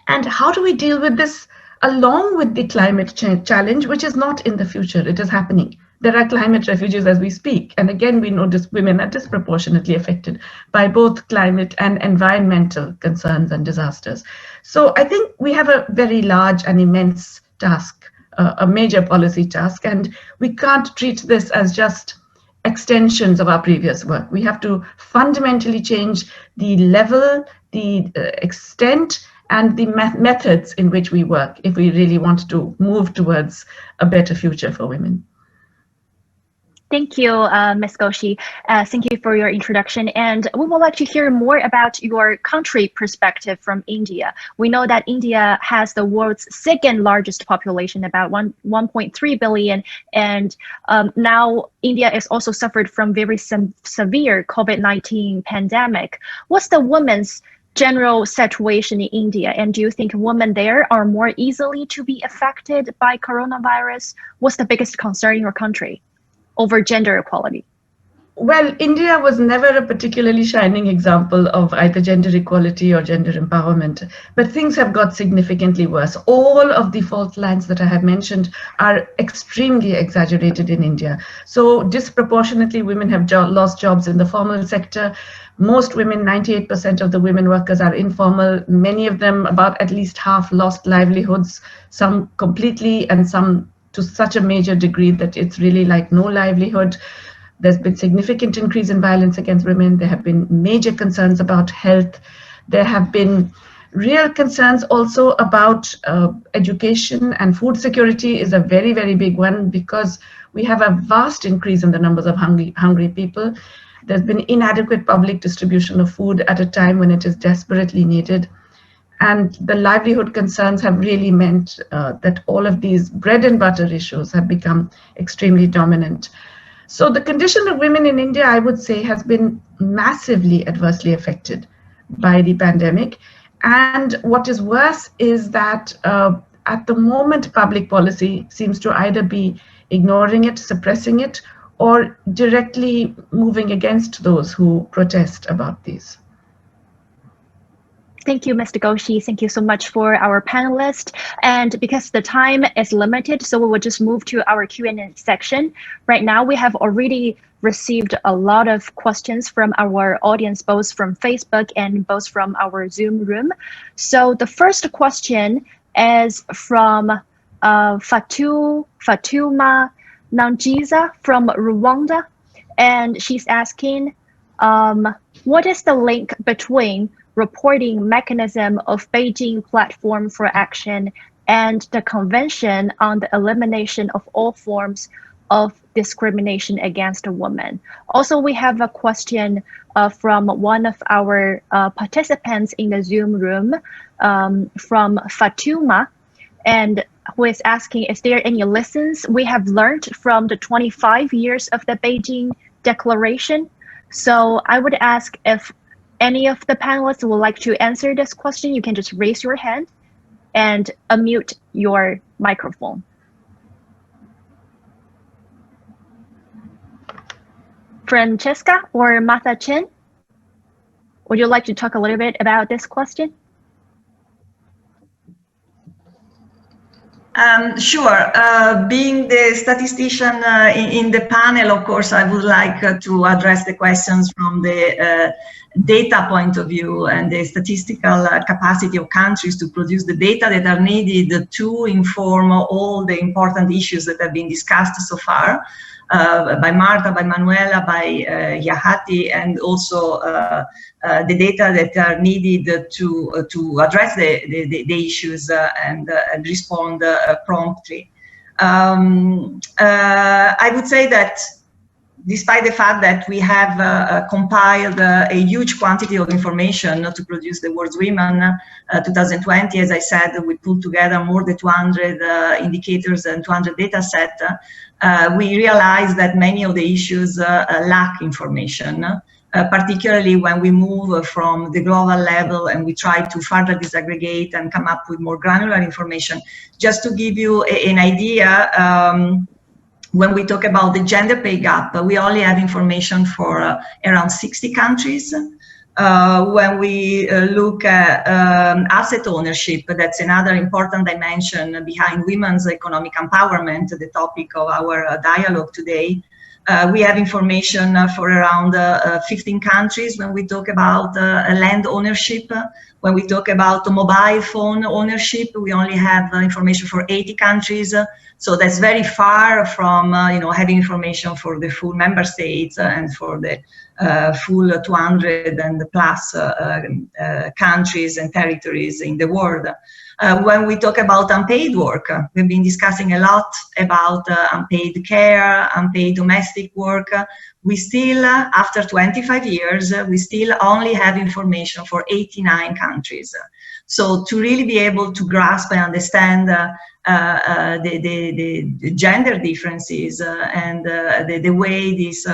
And how do we deal with this along with the climate change challenge, which is not in the future, it is happening. There are climate refugees as we speak. And again, we notice women are disproportionately affected by both climate and environmental concerns and disasters. So I think we have a very large and immense task, a major policy task, and we can't treat this as just extensions of our previous work. We have to fundamentally change the level, the extent, and the methods in which we work if we really want to move towards a better future for women. Thank you, Ms. Goshi. Thank you for your introduction. And we would like to hear more about your country perspective from India. We know that India has the world's second largest population, about 1.3 billion. And now India has also suffered from very severe COVID-19 pandemic. What's the women's general situation in India? And do you think women there are more easily to be affected by coronavirus? What's the biggest concern in your country over gender equality? Well, India was never a particularly shining example of either gender equality or gender empowerment, but things have got significantly worse. All of the fault lines that I have mentioned are extremely exaggerated in India. So disproportionately, women have lost jobs in the formal sector. Most women, 98% of the women workers are informal. Many of them, about at least half, lost livelihoods, some completely and some to such a major degree that it's really like no livelihood. There's been significant increase in violence against women. There have been major concerns about health. There have been real concerns also about education, and food security is a very, very big one because we have a vast increase in the numbers of hungry people. There's been inadequate public distribution of food at a time when it is desperately needed. And the livelihood concerns have really meant that all of these bread and butter issues have become extremely dominant. So the condition of women in India, I would say, has been massively adversely affected by the pandemic. And what is worse is that at the moment, public policy seems to either be ignoring it, suppressing it, or directly moving against those who protest about these. Thank you, Mr. Goshi. Thank you so much for our panelists. And because the time is limited, so we will just move to our Q&A section. Right now, we have already received a lot of questions from our audience, both from Facebook and both from our Zoom room. So the first question is from Fatuma Nanjiza from Rwanda. And she's asking, what is the link between reporting mechanism of Beijing Platform for Action and the Convention on the Elimination of All Forms of Discrimination Against a Woman? Also, we have a question from one of our participants in the Zoom room from Fatuma, and who is asking, is there any lessons we have learned from the 25 years of the Beijing Declaration? So I would ask if any of the panelists would like to answer this question, you can just raise your hand and unmute your microphone. Francesca or Martha Chen, would you like to talk a little bit about this question? Sure. Being the statistician in the panel, of course, I would like to address the questions from the data point of view and the statistical capacity of countries to produce the data that are needed to inform all the important issues that have been discussed so far by Marta, by Manuela, by Yahati, and also the data that are needed to address the issues and respond promptly. I would say that despite the fact that we have compiled a huge quantity of information to produce the World's Women 2020, as I said, we pulled together more than 200 indicators and 200 data sets. We realized that many of the issues lack information, particularly when we move from the global level and we try to further disaggregate and come up with more granular information. Just to give you an idea, when we talk about the gender pay gap, we only have information for around 60 countries. When we look at asset ownership, that's another important dimension behind women's economic empowerment, the topic of our dialogue today. We have information for around 15 countries when we talk about land ownership. When we talk about mobile phone ownership, we only have information for 80 countries. So that's very far from having information for the full member states and for the full 200 and plus countries and territories in the world. When we talk about unpaid work, we've been discussing a lot about unpaid care, unpaid domestic work. We still, after 25 years, we still only have information for 89 countries. So to really be able to grasp and understand the gender differences and the way this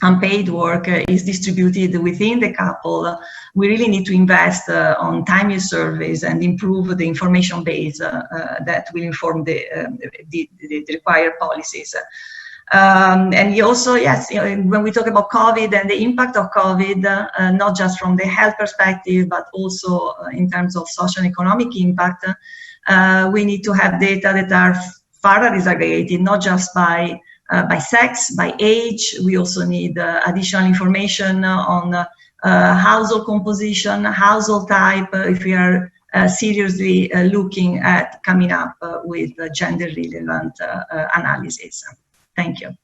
unpaid work is distributed within the couple, we really need to invest on timely surveys and improve the information base that will inform the required policies. And also, yes, when we talk about COVID and the impact of COVID, not just from the health perspective, but also in terms of social and economic impact, we need to have data that are further disaggregated, not just by sex, by age. We also need additional information on household composition, household type, if we are seriously looking at coming up with gender relevant analysis. Thank you.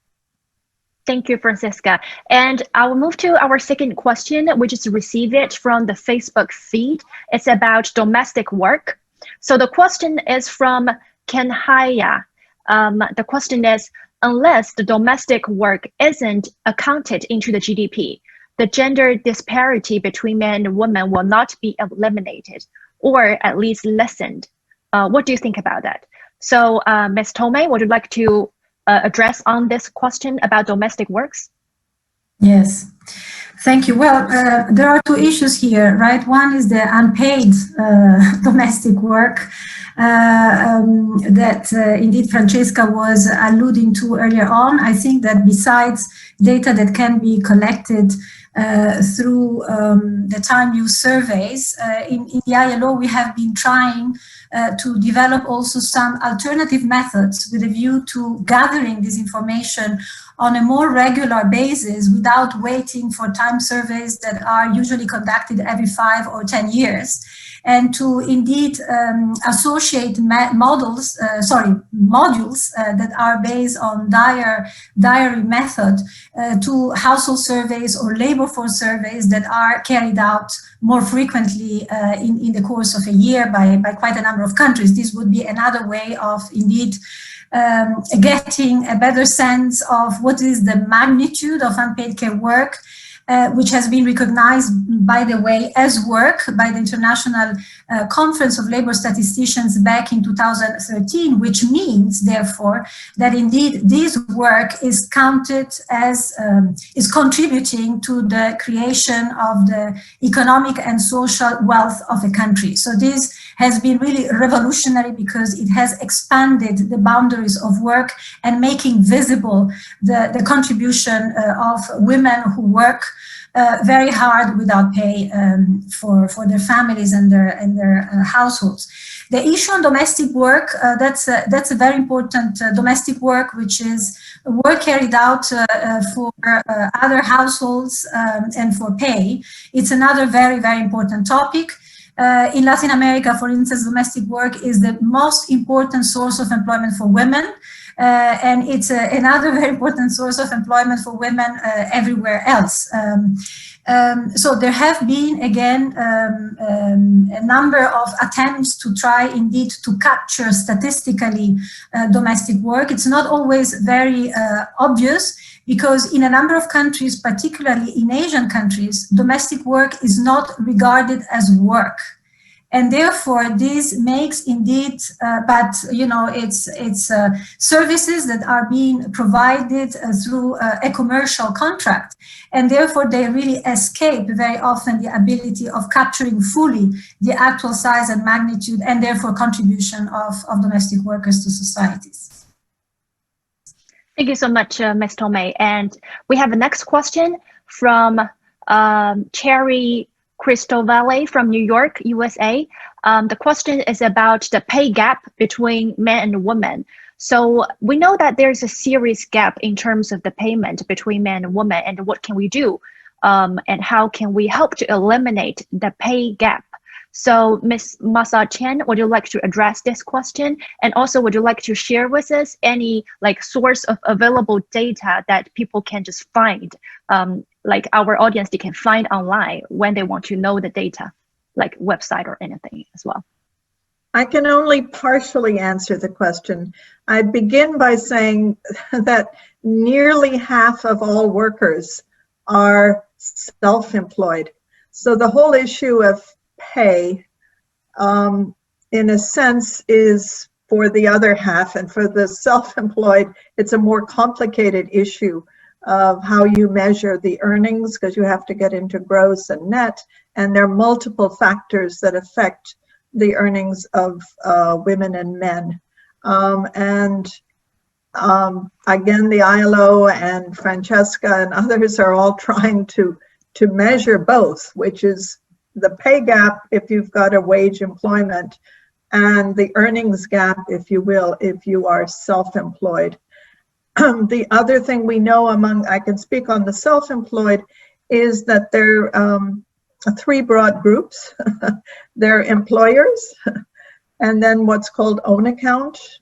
Thank you, Francisca. And I will move to our second question, which is received it from the Facebook feed. It's about domestic work. So the question is from Kenhaya. The question is, unless the domestic work isn't accounted into the GDP, the gender disparity between men and women will not be eliminated, or at least lessened. What do you think about that? So, Ms. Tomei, would you like to address on this question about domestic works? Yes, thank you. Well, there are two issues here, right? One is the unpaid domestic work that indeed Francesca was alluding to earlier on. I think that besides data that can be collected through the time use surveys, in the ILO we have been trying to develop also some alternative methods with a view to gathering this information on a more regular basis without waiting for time surveys that are usually conducted every 5 or 10 years, and to indeed associate modules that are based on diary method to household surveys or labor force surveys that are carried out more frequently in the course of a year by quite a number of countries. This would be another way of indeed getting a better sense of what is the magnitude of unpaid care work, which has been recognized, by the way, as work by the International Conference of Labor Statisticians back in 2013, which means, therefore, that indeed this work is counted as, is contributing to the creation of the economic and social wealth of a country. So this has been really revolutionary because it has expanded the boundaries of work and making visible the contribution of women who work very hard without pay for their families and their households. The issue on domestic work, that's a very important domestic work, which is work carried out for other households and for pay. It's another very, very important topic. In Latin America, for instance, domestic work is the most important source of employment for women. And it's another very important source of employment for women everywhere else. So there have been, again, a number of attempts to try indeed to capture statistically domestic work. It's not always very obvious, because in a number of countries, particularly in Asian countries, domestic work is not regarded as work. And therefore, this makes indeed, but you know, it's services that are being provided through a commercial contract, and therefore they really escape very often the ability of capturing fully the actual size and magnitude, and therefore contribution of domestic workers to societies. Thank you so much, Ms. Tomei. And we have the next question from Cherry Crystal Valley from New York, USA. The question is about the pay gap between men and women. So we know that there's a serious gap in terms of the payment between men and women, and what can we do? And how can we help to eliminate the pay gap? So Ms. Masa Chen, would you like to address this question? And also, would you like to share with us any source of available data that people can just find, like our audience, they can find online when they want to know the data, like website or anything as well? I can only partially answer the question. I begin by saying that nearly half of all workers are self-employed. So the whole issue of pay, in a sense, is for the other half, and for the self-employed, it's a more complicated issue of how you measure the earnings, because you have to get into gross and net, and there are multiple factors that affect the earnings of women and men. Again, the ILO and Francesca and others are all trying to measure both, which is the pay gap if you've got a wage employment, and the earnings gap, if you will, if you are self-employed. The other thing we know I can speak on the self-employed, is that there are three broad groups. They're employers, and then what's called own account,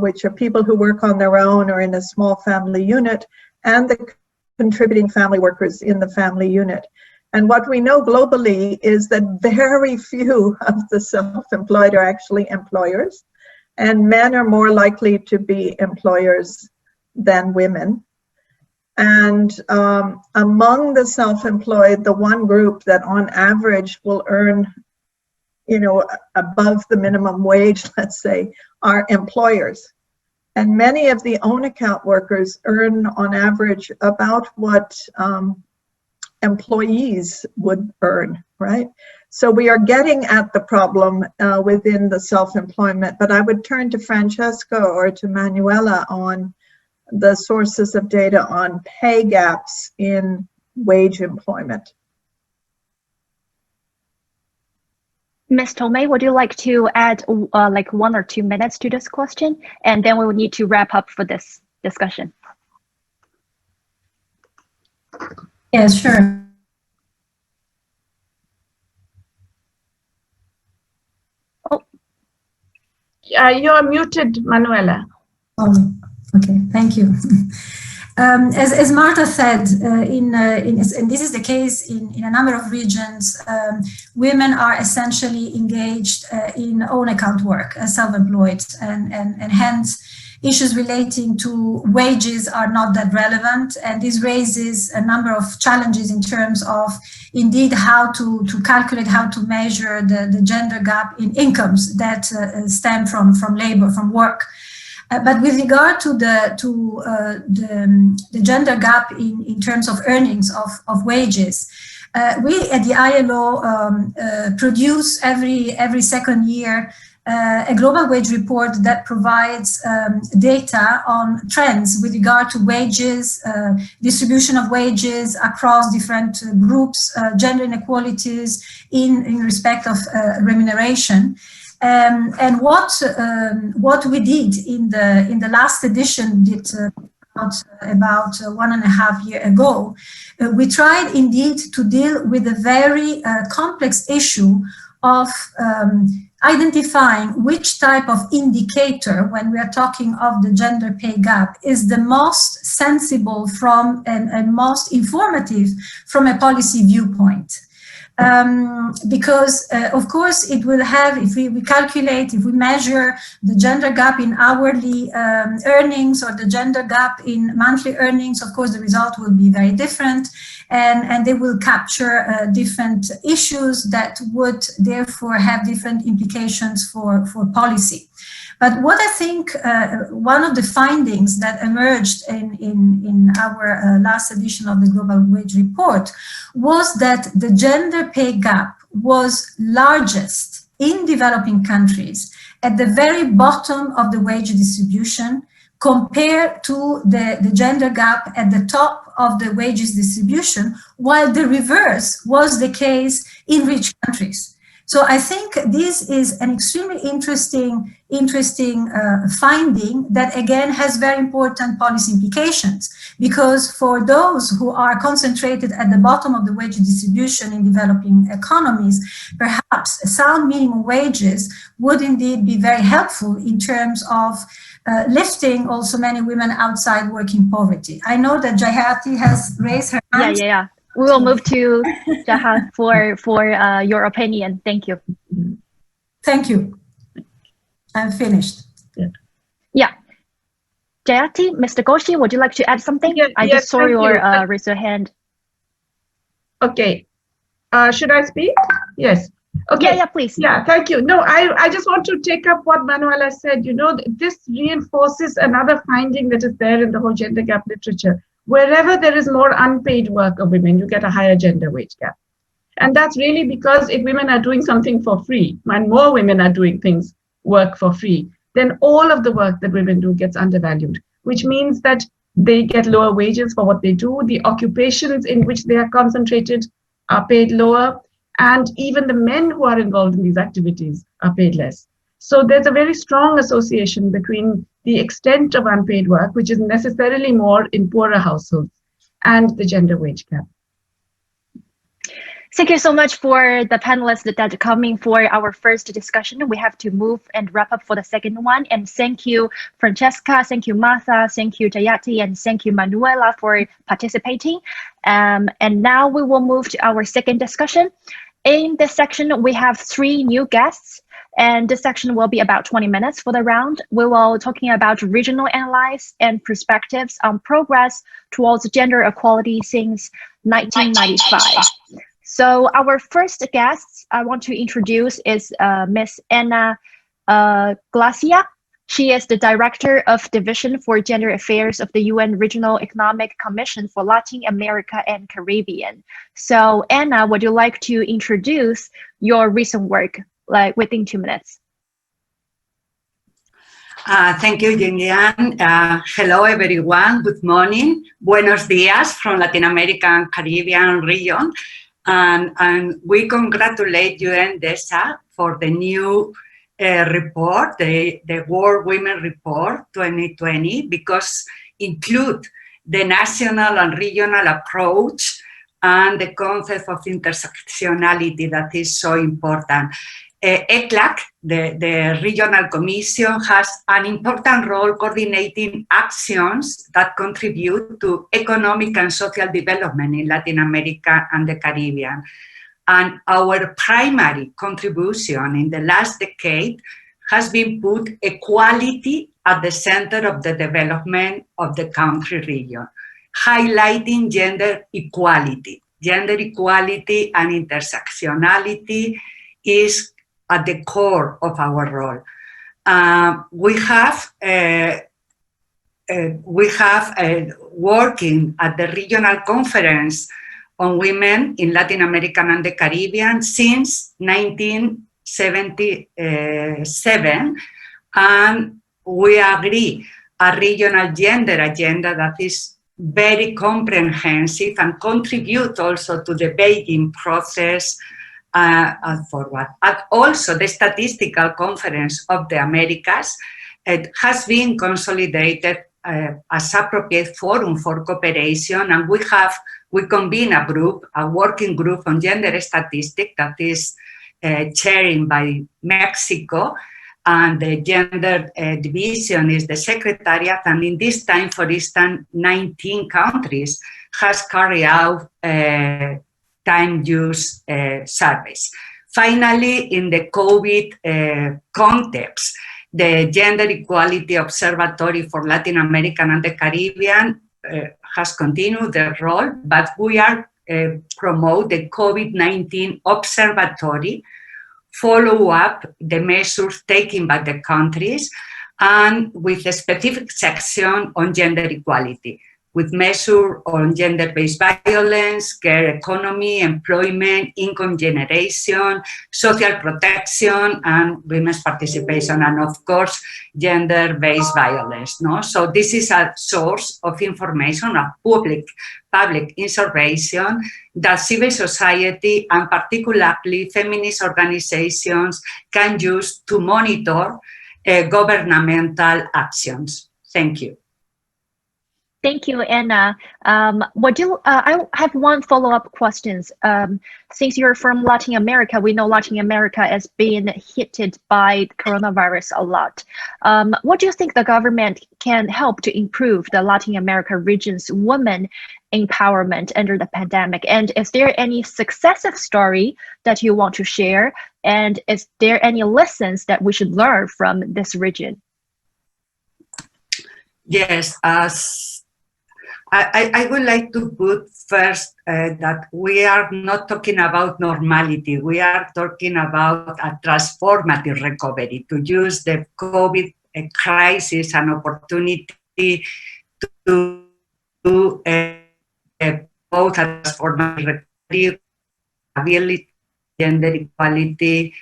which are people who work on their own or in a small family unit, and the contributing family workers in the family unit. And what we know globally is that very few of the self-employed are actually employers, and men are more likely to be employers than women. And among the self-employed, the one group that on average will earn, above the minimum wage, let's say, are employers. And many of the own account workers earn on average about what employees would earn, right? So we are getting at the problem within the self-employment, but I would turn to Francesca or to Manuela on the sources of data on pay gaps in wage employment. Ms. Tomei, would you like to add 1 or 2 minutes to this question? And then we will need to wrap up for this discussion. Yes, sure. Oh. You're muted, Manuela. Oh, okay, thank you. As Marta said, and this is the case in a number of regions, women are essentially engaged in own account work, self-employed, and hence issues relating to wages are not that relevant, and this raises a number of challenges in terms of indeed how to calculate, how to measure the gender gap in incomes that stem from labor, from work. But with regard to the gender gap in terms of earnings of wages, we at the ILO produce every second year a global wage report that provides data on trends with regard to wages, distribution of wages across different groups, gender inequalities in respect of remuneration. And what we did in the last edition about 1.5 years ago, we tried indeed to deal with a very complex issue of identifying which type of indicator, when we are talking of the gender pay gap, is the most sensible from and most informative from a policy viewpoint. Because of course it will have, if we calculate, if we measure the gender gap in hourly earnings or the gender gap in monthly earnings, of course the result will be very different, and they will capture different issues that would therefore have different implications for policy. But what I think one of the findings that emerged in our last edition of the Global Wage Report was that the gender pay gap was largest in developing countries at the very bottom of the wage distribution compared to the gender gap at the top of the wages distribution, while the reverse was the case in rich countries. So I think this is an extremely interesting finding that again has very important policy implications, because for those who are concentrated at the bottom of the wage distribution in developing economies, perhaps sound minimum wages would indeed be very helpful in terms of lifting also many women outside working poverty. I know that Jayati has raised her hand. Yeah. We will move to Jaha for your opinion. Thank you. Thank you. I'm finished. Yeah. Jayati, Mr. Goshi, would you like to add something? Yeah, I just saw your raise your hand. Okay. Should I speak? Yes. Okay. Yeah, please. Yeah, thank you. No, I just want to take up what Manuela said. You know, this reinforces another finding that is there in the whole gender gap literature. Wherever there is more unpaid work of women, you get a higher gender wage gap. And that's really because if women are doing something for free, and more women are doing work for free, then all of the work that women do gets undervalued, which means that they get lower wages for what they do. The occupations in which they are concentrated are paid lower, and even the men who are involved in these activities are paid less. So there's a very strong association between the extent of unpaid work, which is necessarily more in poorer households, and the gender wage gap. Thank you so much for the panelists that are coming for our first discussion. We have to move and wrap up for the second one. And thank you, Francesca, thank you, Martha, thank you, Jayati, and thank you, Manuela, for participating. And now we will move to our second discussion. In this section, we have 3 new guests. And this section will be about 20 minutes for the round. We will talking about regional analysis and perspectives on progress towards gender equality since 1995. So our first guest I want to introduce is Ms. Anna Glacia. She is the Director of Division for Gender Affairs of the UN Regional Economic Commission for Latin America and Caribbean. So Anna, would you like to introduce your recent work, like within 2 minutes? Thank you, Jinjian. Hello, everyone. Good morning. Buenos días from Latin America and Caribbean region. And we congratulate UN DESA for the new report, the World Women Report 2020, because include the national and regional approach and the concept of intersectionality that is so important. ECLAC, the regional commission, has an important role coordinating actions that contribute to economic and social development in Latin America and the Caribbean. And our primary contribution in the last decade has been put equality at the center of the development of the country region, highlighting gender equality. Gender equality and intersectionality is at the core of our role. We have working at the regional conference on women in Latin America and the Caribbean since 19 1977, and we agree a regional gender agenda that is very comprehensive and contribute also to the Beijing process forward. And also the Statistical Conference of the Americas has been consolidated as appropriate forum for cooperation, and we convene a working group on gender statistics that is chaired by Mexico, and the gender division is the secretariat, and in this time, for instance, 19 countries has carried out time use surveys. Finally, in the COVID context, the Gender Equality Observatory for Latin America and the Caribbean has continued their role, but we are promote the COVID-19 Observatory, follow up the measures taken by the countries, and with a specific section on gender equality, with measures on gender-based violence, care economy, employment, income generation, social protection, and women's participation, and of course, gender-based violence. No? So this is a source of information, a public information that civil society and particularly feminist organizations can use to monitor governmental actions. Thank you. Thank you, Anna. I have one follow-up question. Since you're from Latin America, we know Latin America is being hit by coronavirus a lot. What do you think the government can help to improve the Latin America region's women empowerment under the pandemic? And is there any successive story that you want to share? And is there any lessons that we should learn from this region? Yes, I would like to put first that we are not talking about normality. We are talking about a transformative recovery, to use the COVID crisis and opportunity to both a transformative recovery, ability, gender equality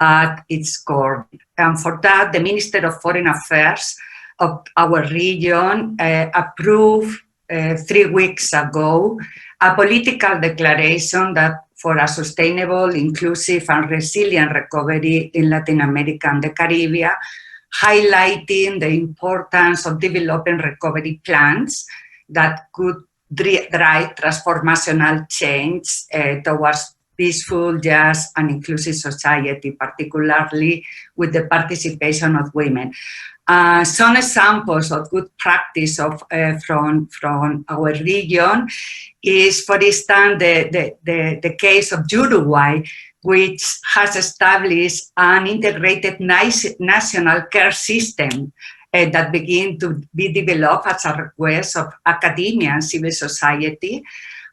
at its core. And for that, the Minister of Foreign Affairs of our region approved 3 weeks ago a political declaration that for a sustainable, inclusive, and resilient recovery in Latin America and the Caribbean, highlighting the importance of developing recovery plans that could drive transformational change towards peaceful, just, and inclusive society, particularly with the participation of women. Some examples of good practice from our region is, for instance, the case of Uruguay, which has established an integrated national care system that began to be developed as a request of academia and civil society,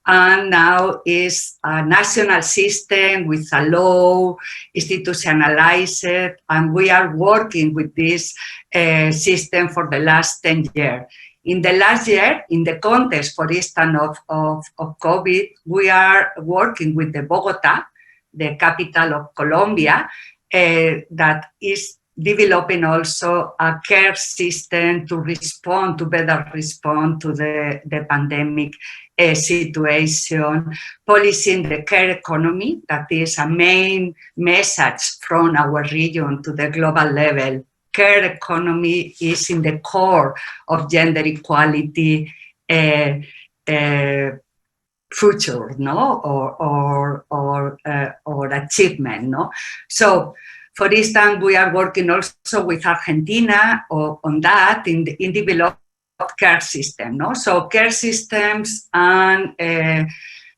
and now is a national system with a law, institutionalized, and we are working with this system for the last 10 years. In the last year, in the context, for instance, of COVID, we are working with the Bogota, the capital of Colombia, that is developing also a care system to better respond to the pandemic situation, policing the care economy, that is a main message from our region to the global level. Care economy is in the core of gender equality future, no, or achievement, no. So, for instance, we are working also with Argentina on that in developed care system, no? So care systems and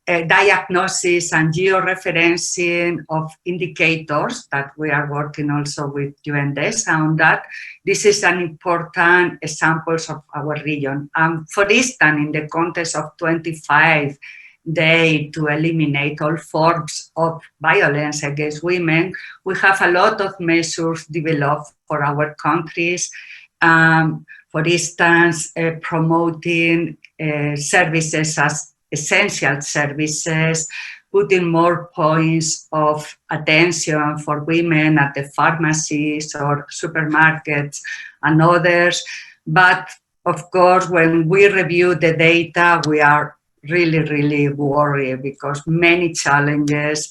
diagnosis and georeferencing of indicators that we are working also with DESA on that. This is an important example of our region. For instance, in the context of 25 Day to eliminate all forms of violence against women, we have a lot of measures developed for our countries. For instance, promoting services as essential services, putting more points of attention for women at the pharmacies or supermarkets and others. But of course, when we review the data, we are really, really worried because many challenges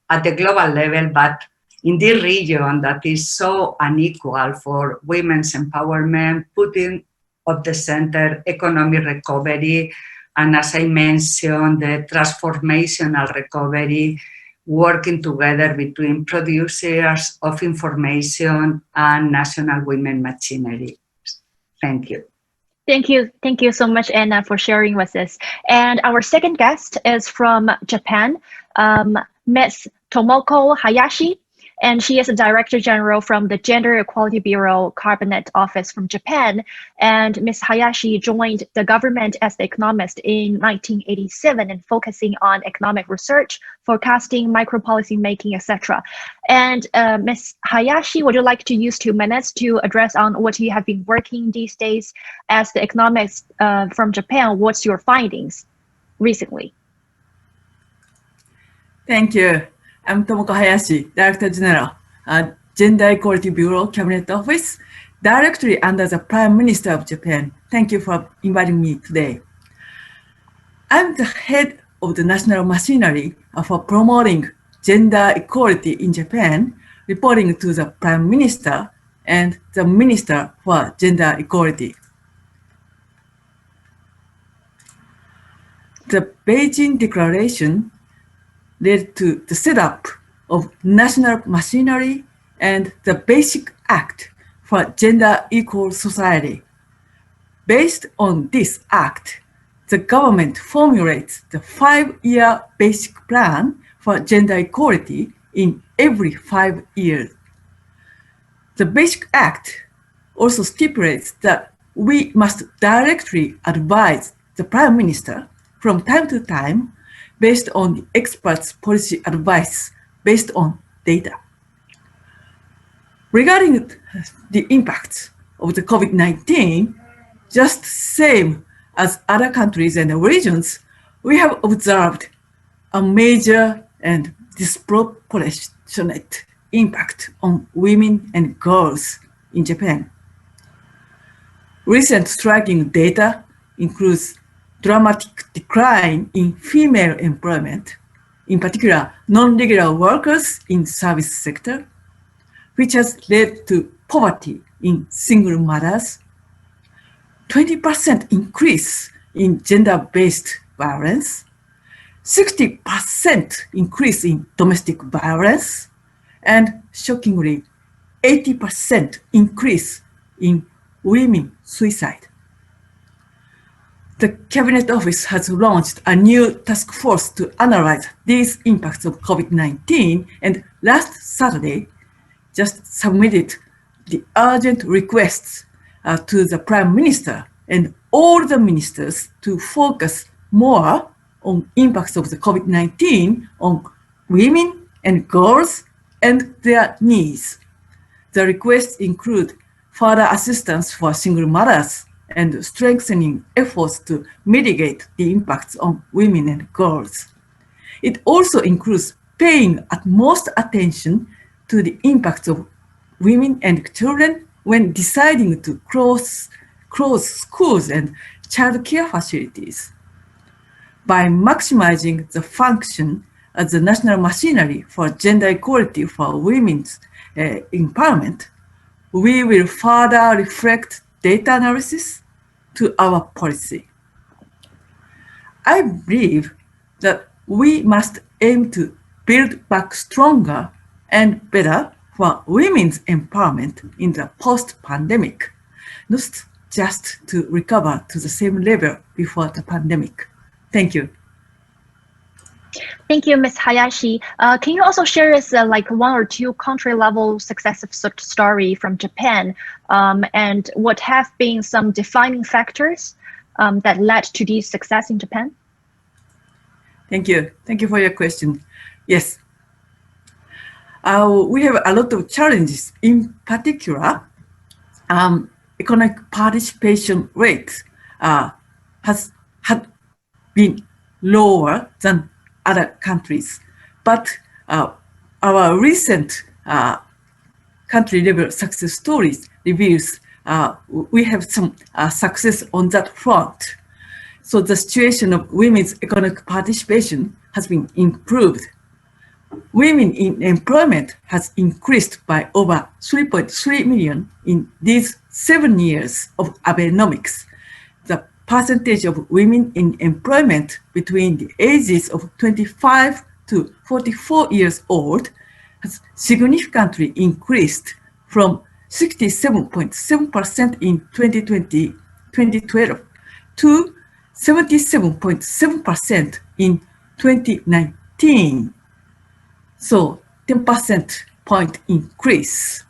at the global level, but in this region that is so unequal for women's empowerment, putting at the center economic recovery, and as I mentioned, the transformational recovery, working together between producers of information and national women machinery. Thank you. Thank you. Thank you so much, Anna, for sharing with us. And our second guest is from Japan, Ms. Tomoko Hayashi. And she is a Director General from the Gender Equality Bureau Cabinet Office from Japan. And Ms. Hayashi joined the government as the economist in 1987 and focusing on economic research, forecasting, micro-policy making, etc. And Ms. Hayashi, would you like to use 2 minutes to address on what you have been working these days as the economist from Japan? What's your findings recently? Thank you. I'm Tomoko Hayashi, Director General, Gender Equality Bureau Cabinet Office, directly under the Prime Minister of Japan. Thank you for inviting me today. I'm the head of the national machinery for promoting gender equality in Japan, reporting to the Prime Minister and the Minister for Gender Equality. The Beijing Declaration led to the setup of national machinery and the Basic Act for Gender Equal Society. Based on this act, the government formulates the 5-year basic plan for gender equality in every 5 years. The Basic Act also stipulates that we must directly advise the Prime Minister from time to time based on the experts' policy advice based on data. Regarding the impacts of the COVID-19, just same as other countries and regions, we have observed a major and disproportionate impact on women and girls in Japan. Recent striking data includes dramatic decline in female employment, in particular non-regular workers in service sector, which has led to poverty in single mothers, 20% increase in gender-based violence, 60% increase in domestic violence, and shockingly, 80% increase in women suicide. The Cabinet Office has launched a new task force to analyze these impacts of COVID-19, and last Saturday just submitted the urgent requests to the Prime Minister and all the ministers to focus more on impacts of the COVID-19 on women and girls and their needs. The requests include further assistance for single mothers and strengthening efforts to mitigate the impacts on women and girls. It also includes paying utmost attention to the impacts of women and children when deciding to close schools and child care facilities. By maximizing the function as the national machinery for gender equality for women's empowerment, we will further reflect data analysis to our policy. I believe that we must aim to build back stronger and better for women's empowerment in the post-pandemic, not just to recover to the same level before the pandemic. Thank you. Thank you, Ms. Hayashi. Can you also share us like 1 or 2 country-level success story from Japan, and what have been some defining factors that led to this success in Japan? Thank you. Thank you for your question. Yes. We have a lot of challenges. In particular, economic participation rate had been lower than other countries. But our recent country-level success stories reveals we have some success on that front. So the situation of women's economic participation has been improved. Women in employment has increased by over 3.3 million in these 7 years of Abenomics. The percentage of women in employment between the ages of 25 to 44 years old has significantly increased from 67.7% in 2012 to 77.7% in 2019. So 10% point increase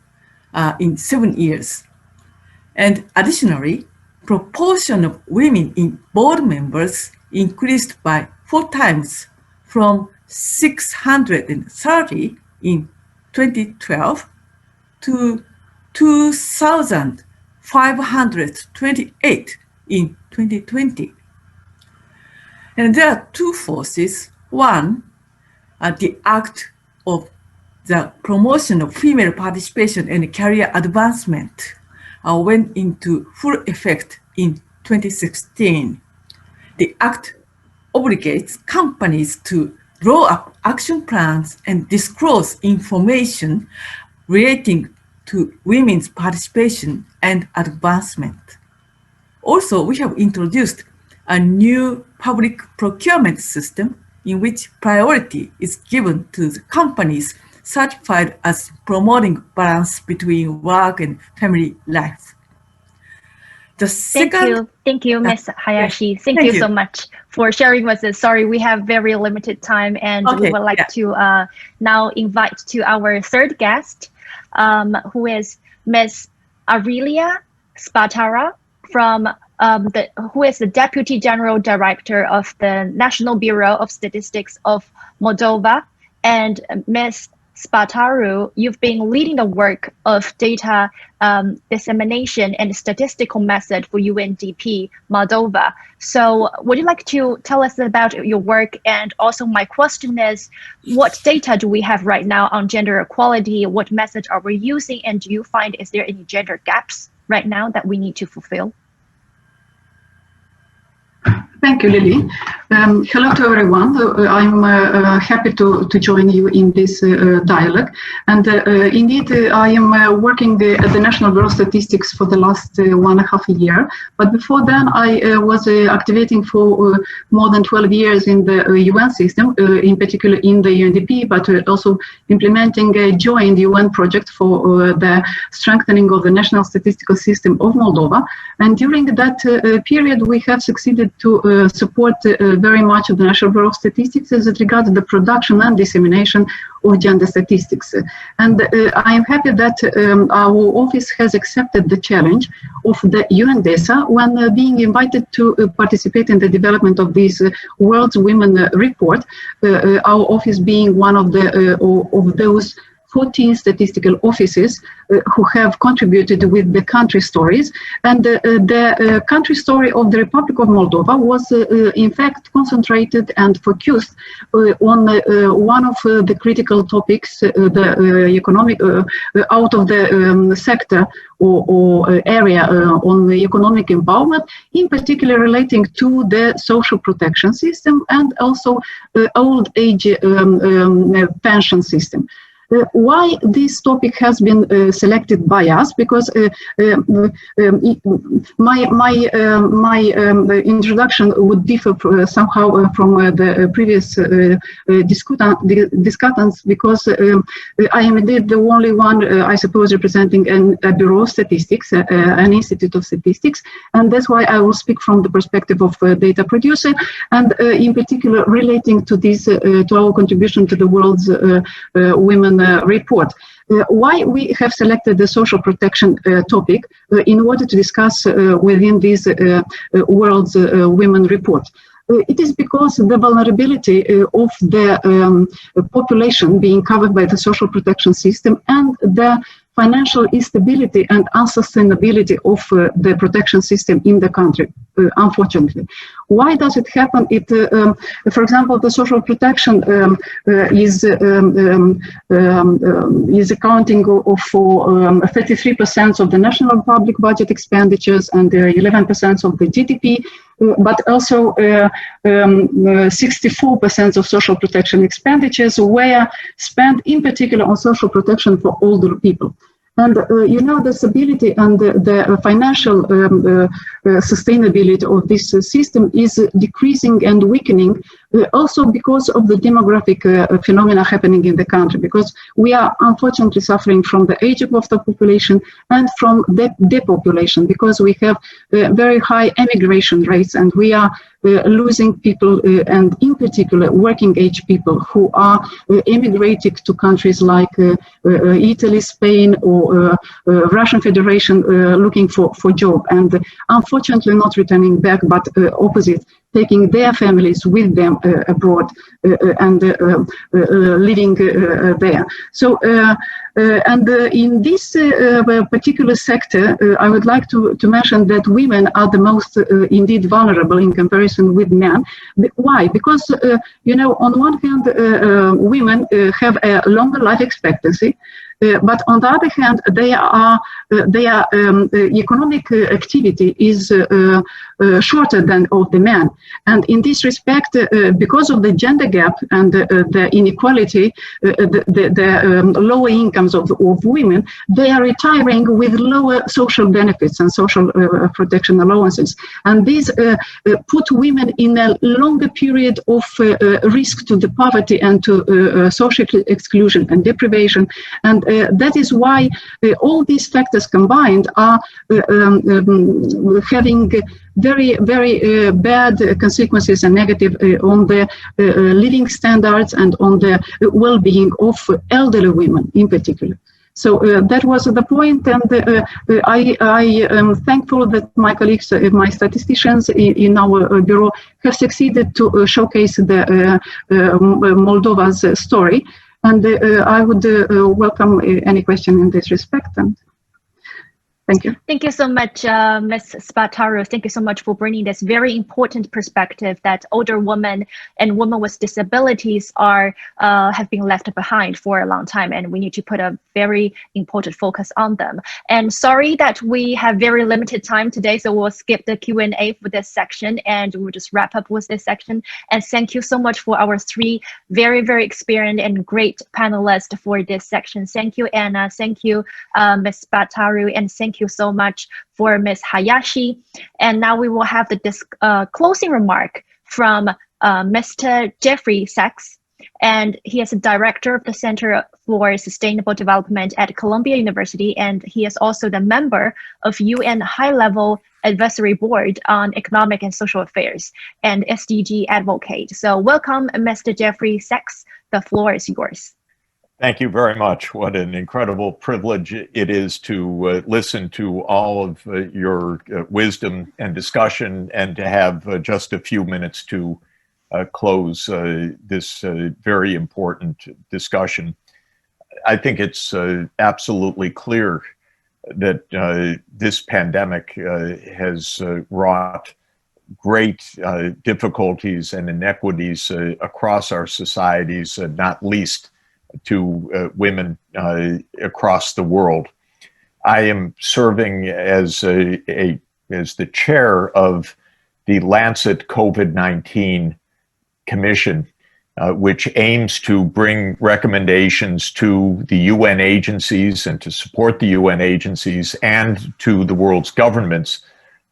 in 7 years. And additionally, proportion of women in board members increased by 4 times from 630 in 2012 to 2,528 in 2020. And there are 2 forces. One, the act of the promotion of female participation and career advancement went into full effect in 2016. The act obligates companies to draw up action plans and disclose information relating to women's participation and advancement. Also, we have introduced a new public procurement system in which priority is given to the companies certified as promoting balance between work and family life. The second, Thank you, Ms. Hayashi. Thank you so much for sharing with us. Sorry, we have very limited time, and we would like to now invite to our third guest, who is Ms. Aurelia Spatara from who is the Deputy General Director of the National Bureau of Statistics of Moldova. And Ms. Spataru, you've been leading the work of data dissemination and statistical method for UNDP Moldova. So would you like to tell us about your work? And also my question is, what data do we have right now on gender equality? What method are we using? And do you find, is there any gender gaps right now that we need to fulfill? Thank you, Lily. Hello to everyone. I'm happy to join you in this dialogue. And indeed, I am working at the National Bureau of Statistics for the last 1.5 years. But before then, I was activating for more than 12 years in the UN system, in particular in the UNDP, but also implementing a joint UN project for the strengthening of the national statistical system of Moldova. And during that period, we have succeeded to support very much of the National Bureau of Statistics as it regards the production and dissemination of gender statistics. And I am happy that our office has accepted the challenge of the UN DESA when being invited to participate in the development of this World's Women Report, our office being one of those 14 statistical offices who have contributed with the country stories. And the country story of the Republic of Moldova was in fact concentrated and focused on one of the critical topics, the economic, out of the sector or area on the economic empowerment, in particular relating to the social protection system and also old age pension system. Why this topic has been selected by us? Because my introduction would differ somehow from the previous discussants, because I am indeed the only one, I suppose, representing a Bureau of Statistics, an Institute of Statistics, and that's why I will speak from the perspective of a data producer, and in particular relating to this, to our contribution to the world's women report. Why we have selected the social protection topic in order to discuss within this world's women report. It is because the vulnerability of the population being covered by the social protection system and the financial instability and unsustainability of the protection system in the country, unfortunately. Why does it happen? For example, the social protection is accounting for 33% of the national public budget expenditures and 11% of the GDP, but also 64% of social protection expenditures were spent in particular on social protection for older people. And the stability and the financial sustainability of this system is decreasing and weakening, also because of the demographic phenomena happening in the country, because we are unfortunately suffering from the aging of the population and from the depopulation, because we have very high emigration rates, and we are losing people, and in particular working age people who are emigrating to countries like Italy, Spain, or Russian Federation looking for job, and unfortunately not returning back, but opposite, taking their families with them abroad and living there. So, in this particular sector, I would like to mention that women are the most indeed vulnerable in comparison with men. Why? Because, on one hand, women have a longer life expectancy, but on the other hand, their economic activity is shorter than of the men. And in this respect, because of the gender gap and the inequality, the lower incomes of women, they are retiring with lower social benefits and social protection allowances. And these put women in a longer period of risk to the poverty and to social exclusion and deprivation. And that is why all these factors combined are having very, very bad consequences and negative on the living standards and on the well-being of elderly women in particular. So that was the point, and I am thankful that my colleagues, my statisticians in our bureau have succeeded to showcase the Moldova's story. And I would welcome any question in this respect. And thank you. Thank you so much, Ms. Spataru. Thank you so much for bringing this very important perspective that older women and women with disabilities have been left behind for a long time, and we need to put a very important focus on them. And sorry that we have very limited time today, so we'll skip the Q&A for this section, and we'll just wrap up with this section. And thank you so much for our three very, very experienced and great panelists for this section. Thank you, Anna. Thank you, Ms. Spataru, and thank you so much for Ms. Hayashi. And now we will have the closing remark from Mr. Jeffrey Sachs, and he is the director of the Center for Sustainable Development at Columbia University, and he is also the member of UN High-Level Advisory Board on Economic and Social Affairs and SDG advocate. So welcome, Mr. Jeffrey Sachs. The floor is yours. Thank you very much. What an incredible privilege it is to listen to all of your wisdom and discussion, and to have just a few minutes to close this very important discussion. I think it's absolutely clear that this pandemic has wrought great difficulties and inequities across our societies, not least to women across the world. I am serving as the chair of the Lancet COVID-19 Commission, which aims to bring recommendations to the UN agencies and to support the UN agencies and to the world's governments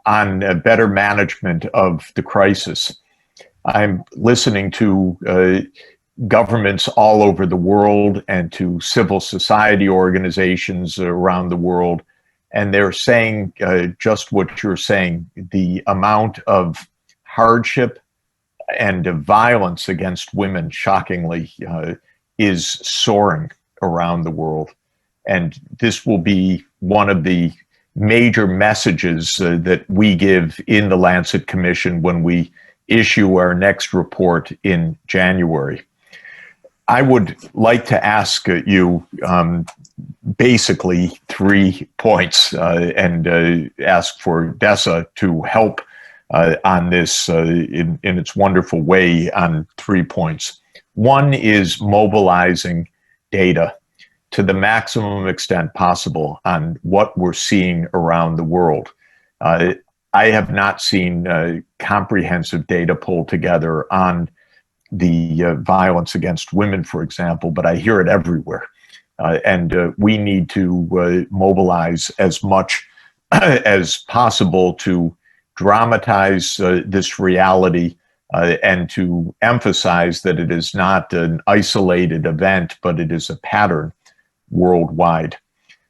on better management of the crisis. I'm listening to governments all over the world and to civil society organizations around the world, and they're saying just what you're saying. The amount of hardship and violence against women, shockingly, is soaring around the world. And this will be one of the major messages that we give in the Lancet Commission when we issue our next report in January. I would like to ask you basically 3 points and ask for DESA to help on this in its wonderful way on 3 points. One is mobilizing data to the maximum extent possible on what we're seeing around the world. I have not seen comprehensive data pulled together on the violence against women, for example, but I hear it everywhere. And we need to mobilize as much as possible to dramatize this reality and to emphasize that it is not an isolated event, but it is a pattern worldwide.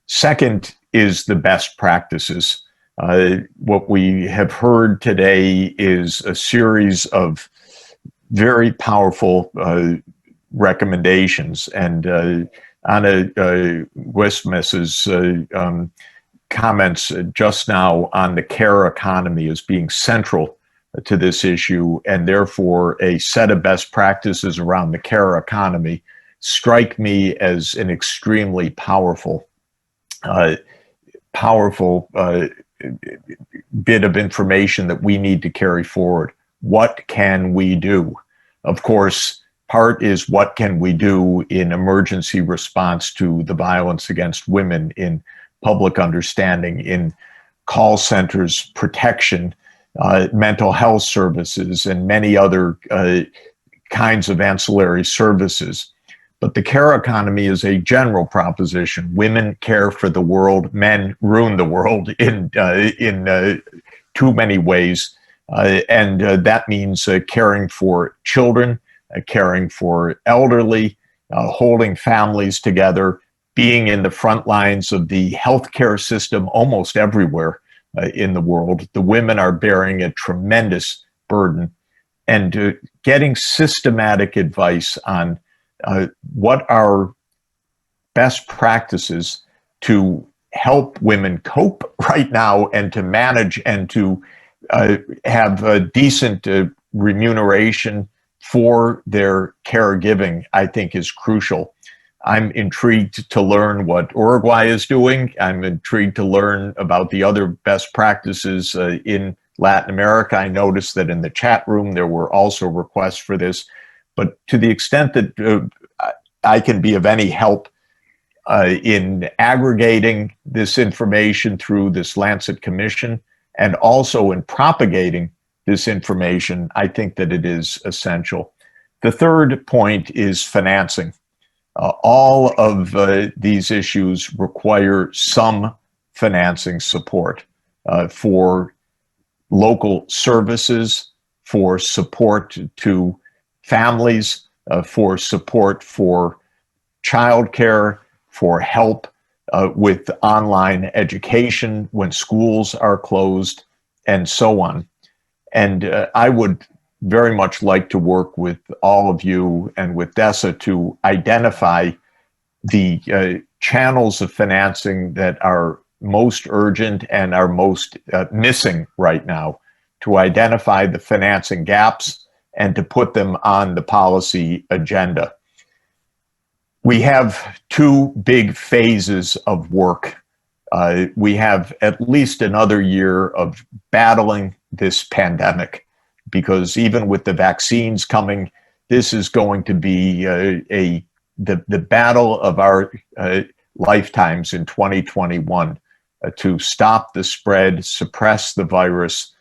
Second is the best practices. What we have heard today is a series of very powerful recommendations. And Anna Westmess's comments just now on the care economy as being central to this issue, and therefore a set of best practices around the care economy strike me as an extremely powerful bit of information that we need to carry forward. What can we do? Of course, part is what can we do in emergency response to the violence against women, in public understanding, in call centers, protection, mental health services, and many other kinds of ancillary services. But the care economy is a general proposition. Women care for the world, men ruin the world in too many ways. And that means caring for children, caring for elderly, holding families together, being in the front lines of the healthcare system almost everywhere in the world. The women are bearing a tremendous burden, and getting systematic advice on what are best practices to help women cope right now and to manage and to have a decent remuneration for their caregiving, I think is crucial. I'm intrigued to learn what Uruguay is doing. I'm intrigued to learn about the other best practices in Latin America. I noticed that in the chat room there were also requests for this. But to the extent that I can be of any help in aggregating this information through this Lancet Commission and also in propagating this information, I think that it is essential. The third point is financing. All of these issues require some financing support for local services, for support to families, for support for childcare, for help with online education when schools are closed, and so on. And I would very much like to work with all of you and with DESA to identify the channels of financing that are most urgent and are most missing right now, to identify the financing gaps and to put them on the policy agenda. We have two big phases of work. We have at least another year of battling this pandemic, because even with the vaccines coming, this is going to be the battle of our lifetimes in 2021 to stop the spread, suppress the virus,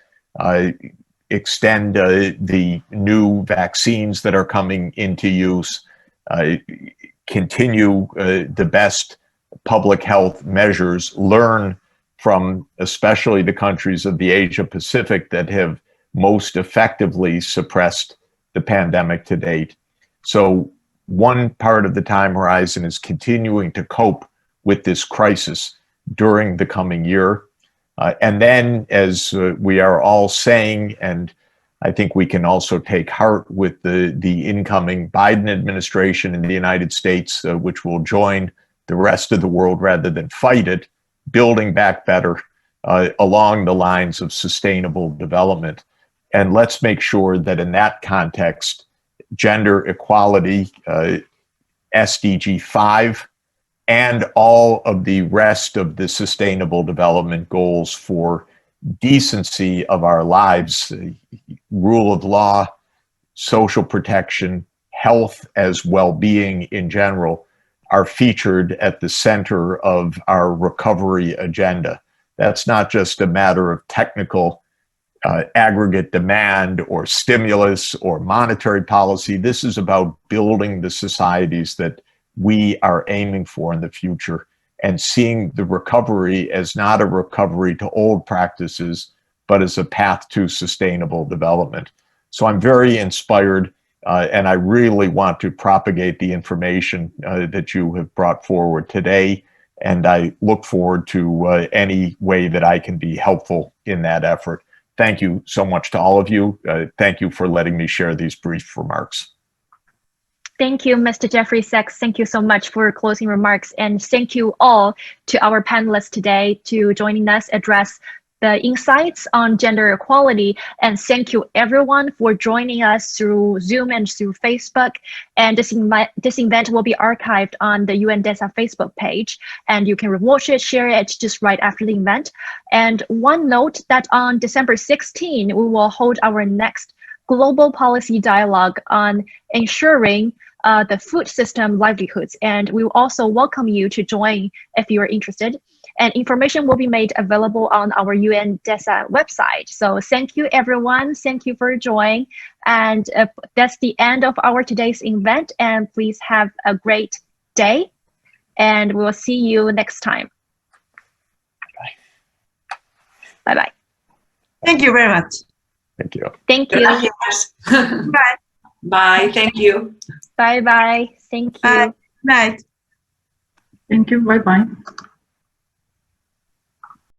extend the new vaccines that are coming into use, continue the best public health measures, learn from especially the countries of the Asia Pacific that have most effectively suppressed the pandemic to date. So one part of the time horizon is continuing to cope with this crisis during the coming year. And then, as we are all saying, and I think we can also take heart with the incoming Biden administration in the United States, which will join the rest of the world rather than fight it, building back better along the lines of sustainable development. And let's make sure that in that context, gender equality, SDG 5, and all of the rest of the sustainable development goals for decency of our lives, rule of law, social protection, health as well-being in general, are featured at the center of our recovery agenda. That's not just a matter of technical aggregate demand or stimulus or monetary policy. This is about building the societies that we are aiming for in the future, and seeing the recovery as not a recovery to old practices, but as a path to sustainable development. So I'm very inspired, and I really want to propagate the information that you have brought forward today. And I look forward to any way that I can be helpful in that effort. Thank you so much to all of you. Thank you for letting me share these brief remarks. Thank you, Mr. Jeffrey Sachs. Thank you so much for closing remarks. And thank you all to our panelists today to joining us address the insights on gender equality. And thank you everyone for joining us through Zoom and through Facebook. And this event will be archived on the UN DESA Facebook page, and you can rewatch it, share it just right after the event. And one note that on December 16, we will hold our next global policy dialogue on ensuring the food system livelihoods. And we will also welcome you to join if you are interested. And information will be made available on our UN DESA website. So thank you, everyone. Thank you for joining. And that's the end of our today's event. And please have a great day. And we'll see you next time. Bye-bye. Thank you very much. Thank you. Thank you. Bye. Bye. Thank you. Bye-bye. Thank you. Bye. Night. Thank you. Bye-bye.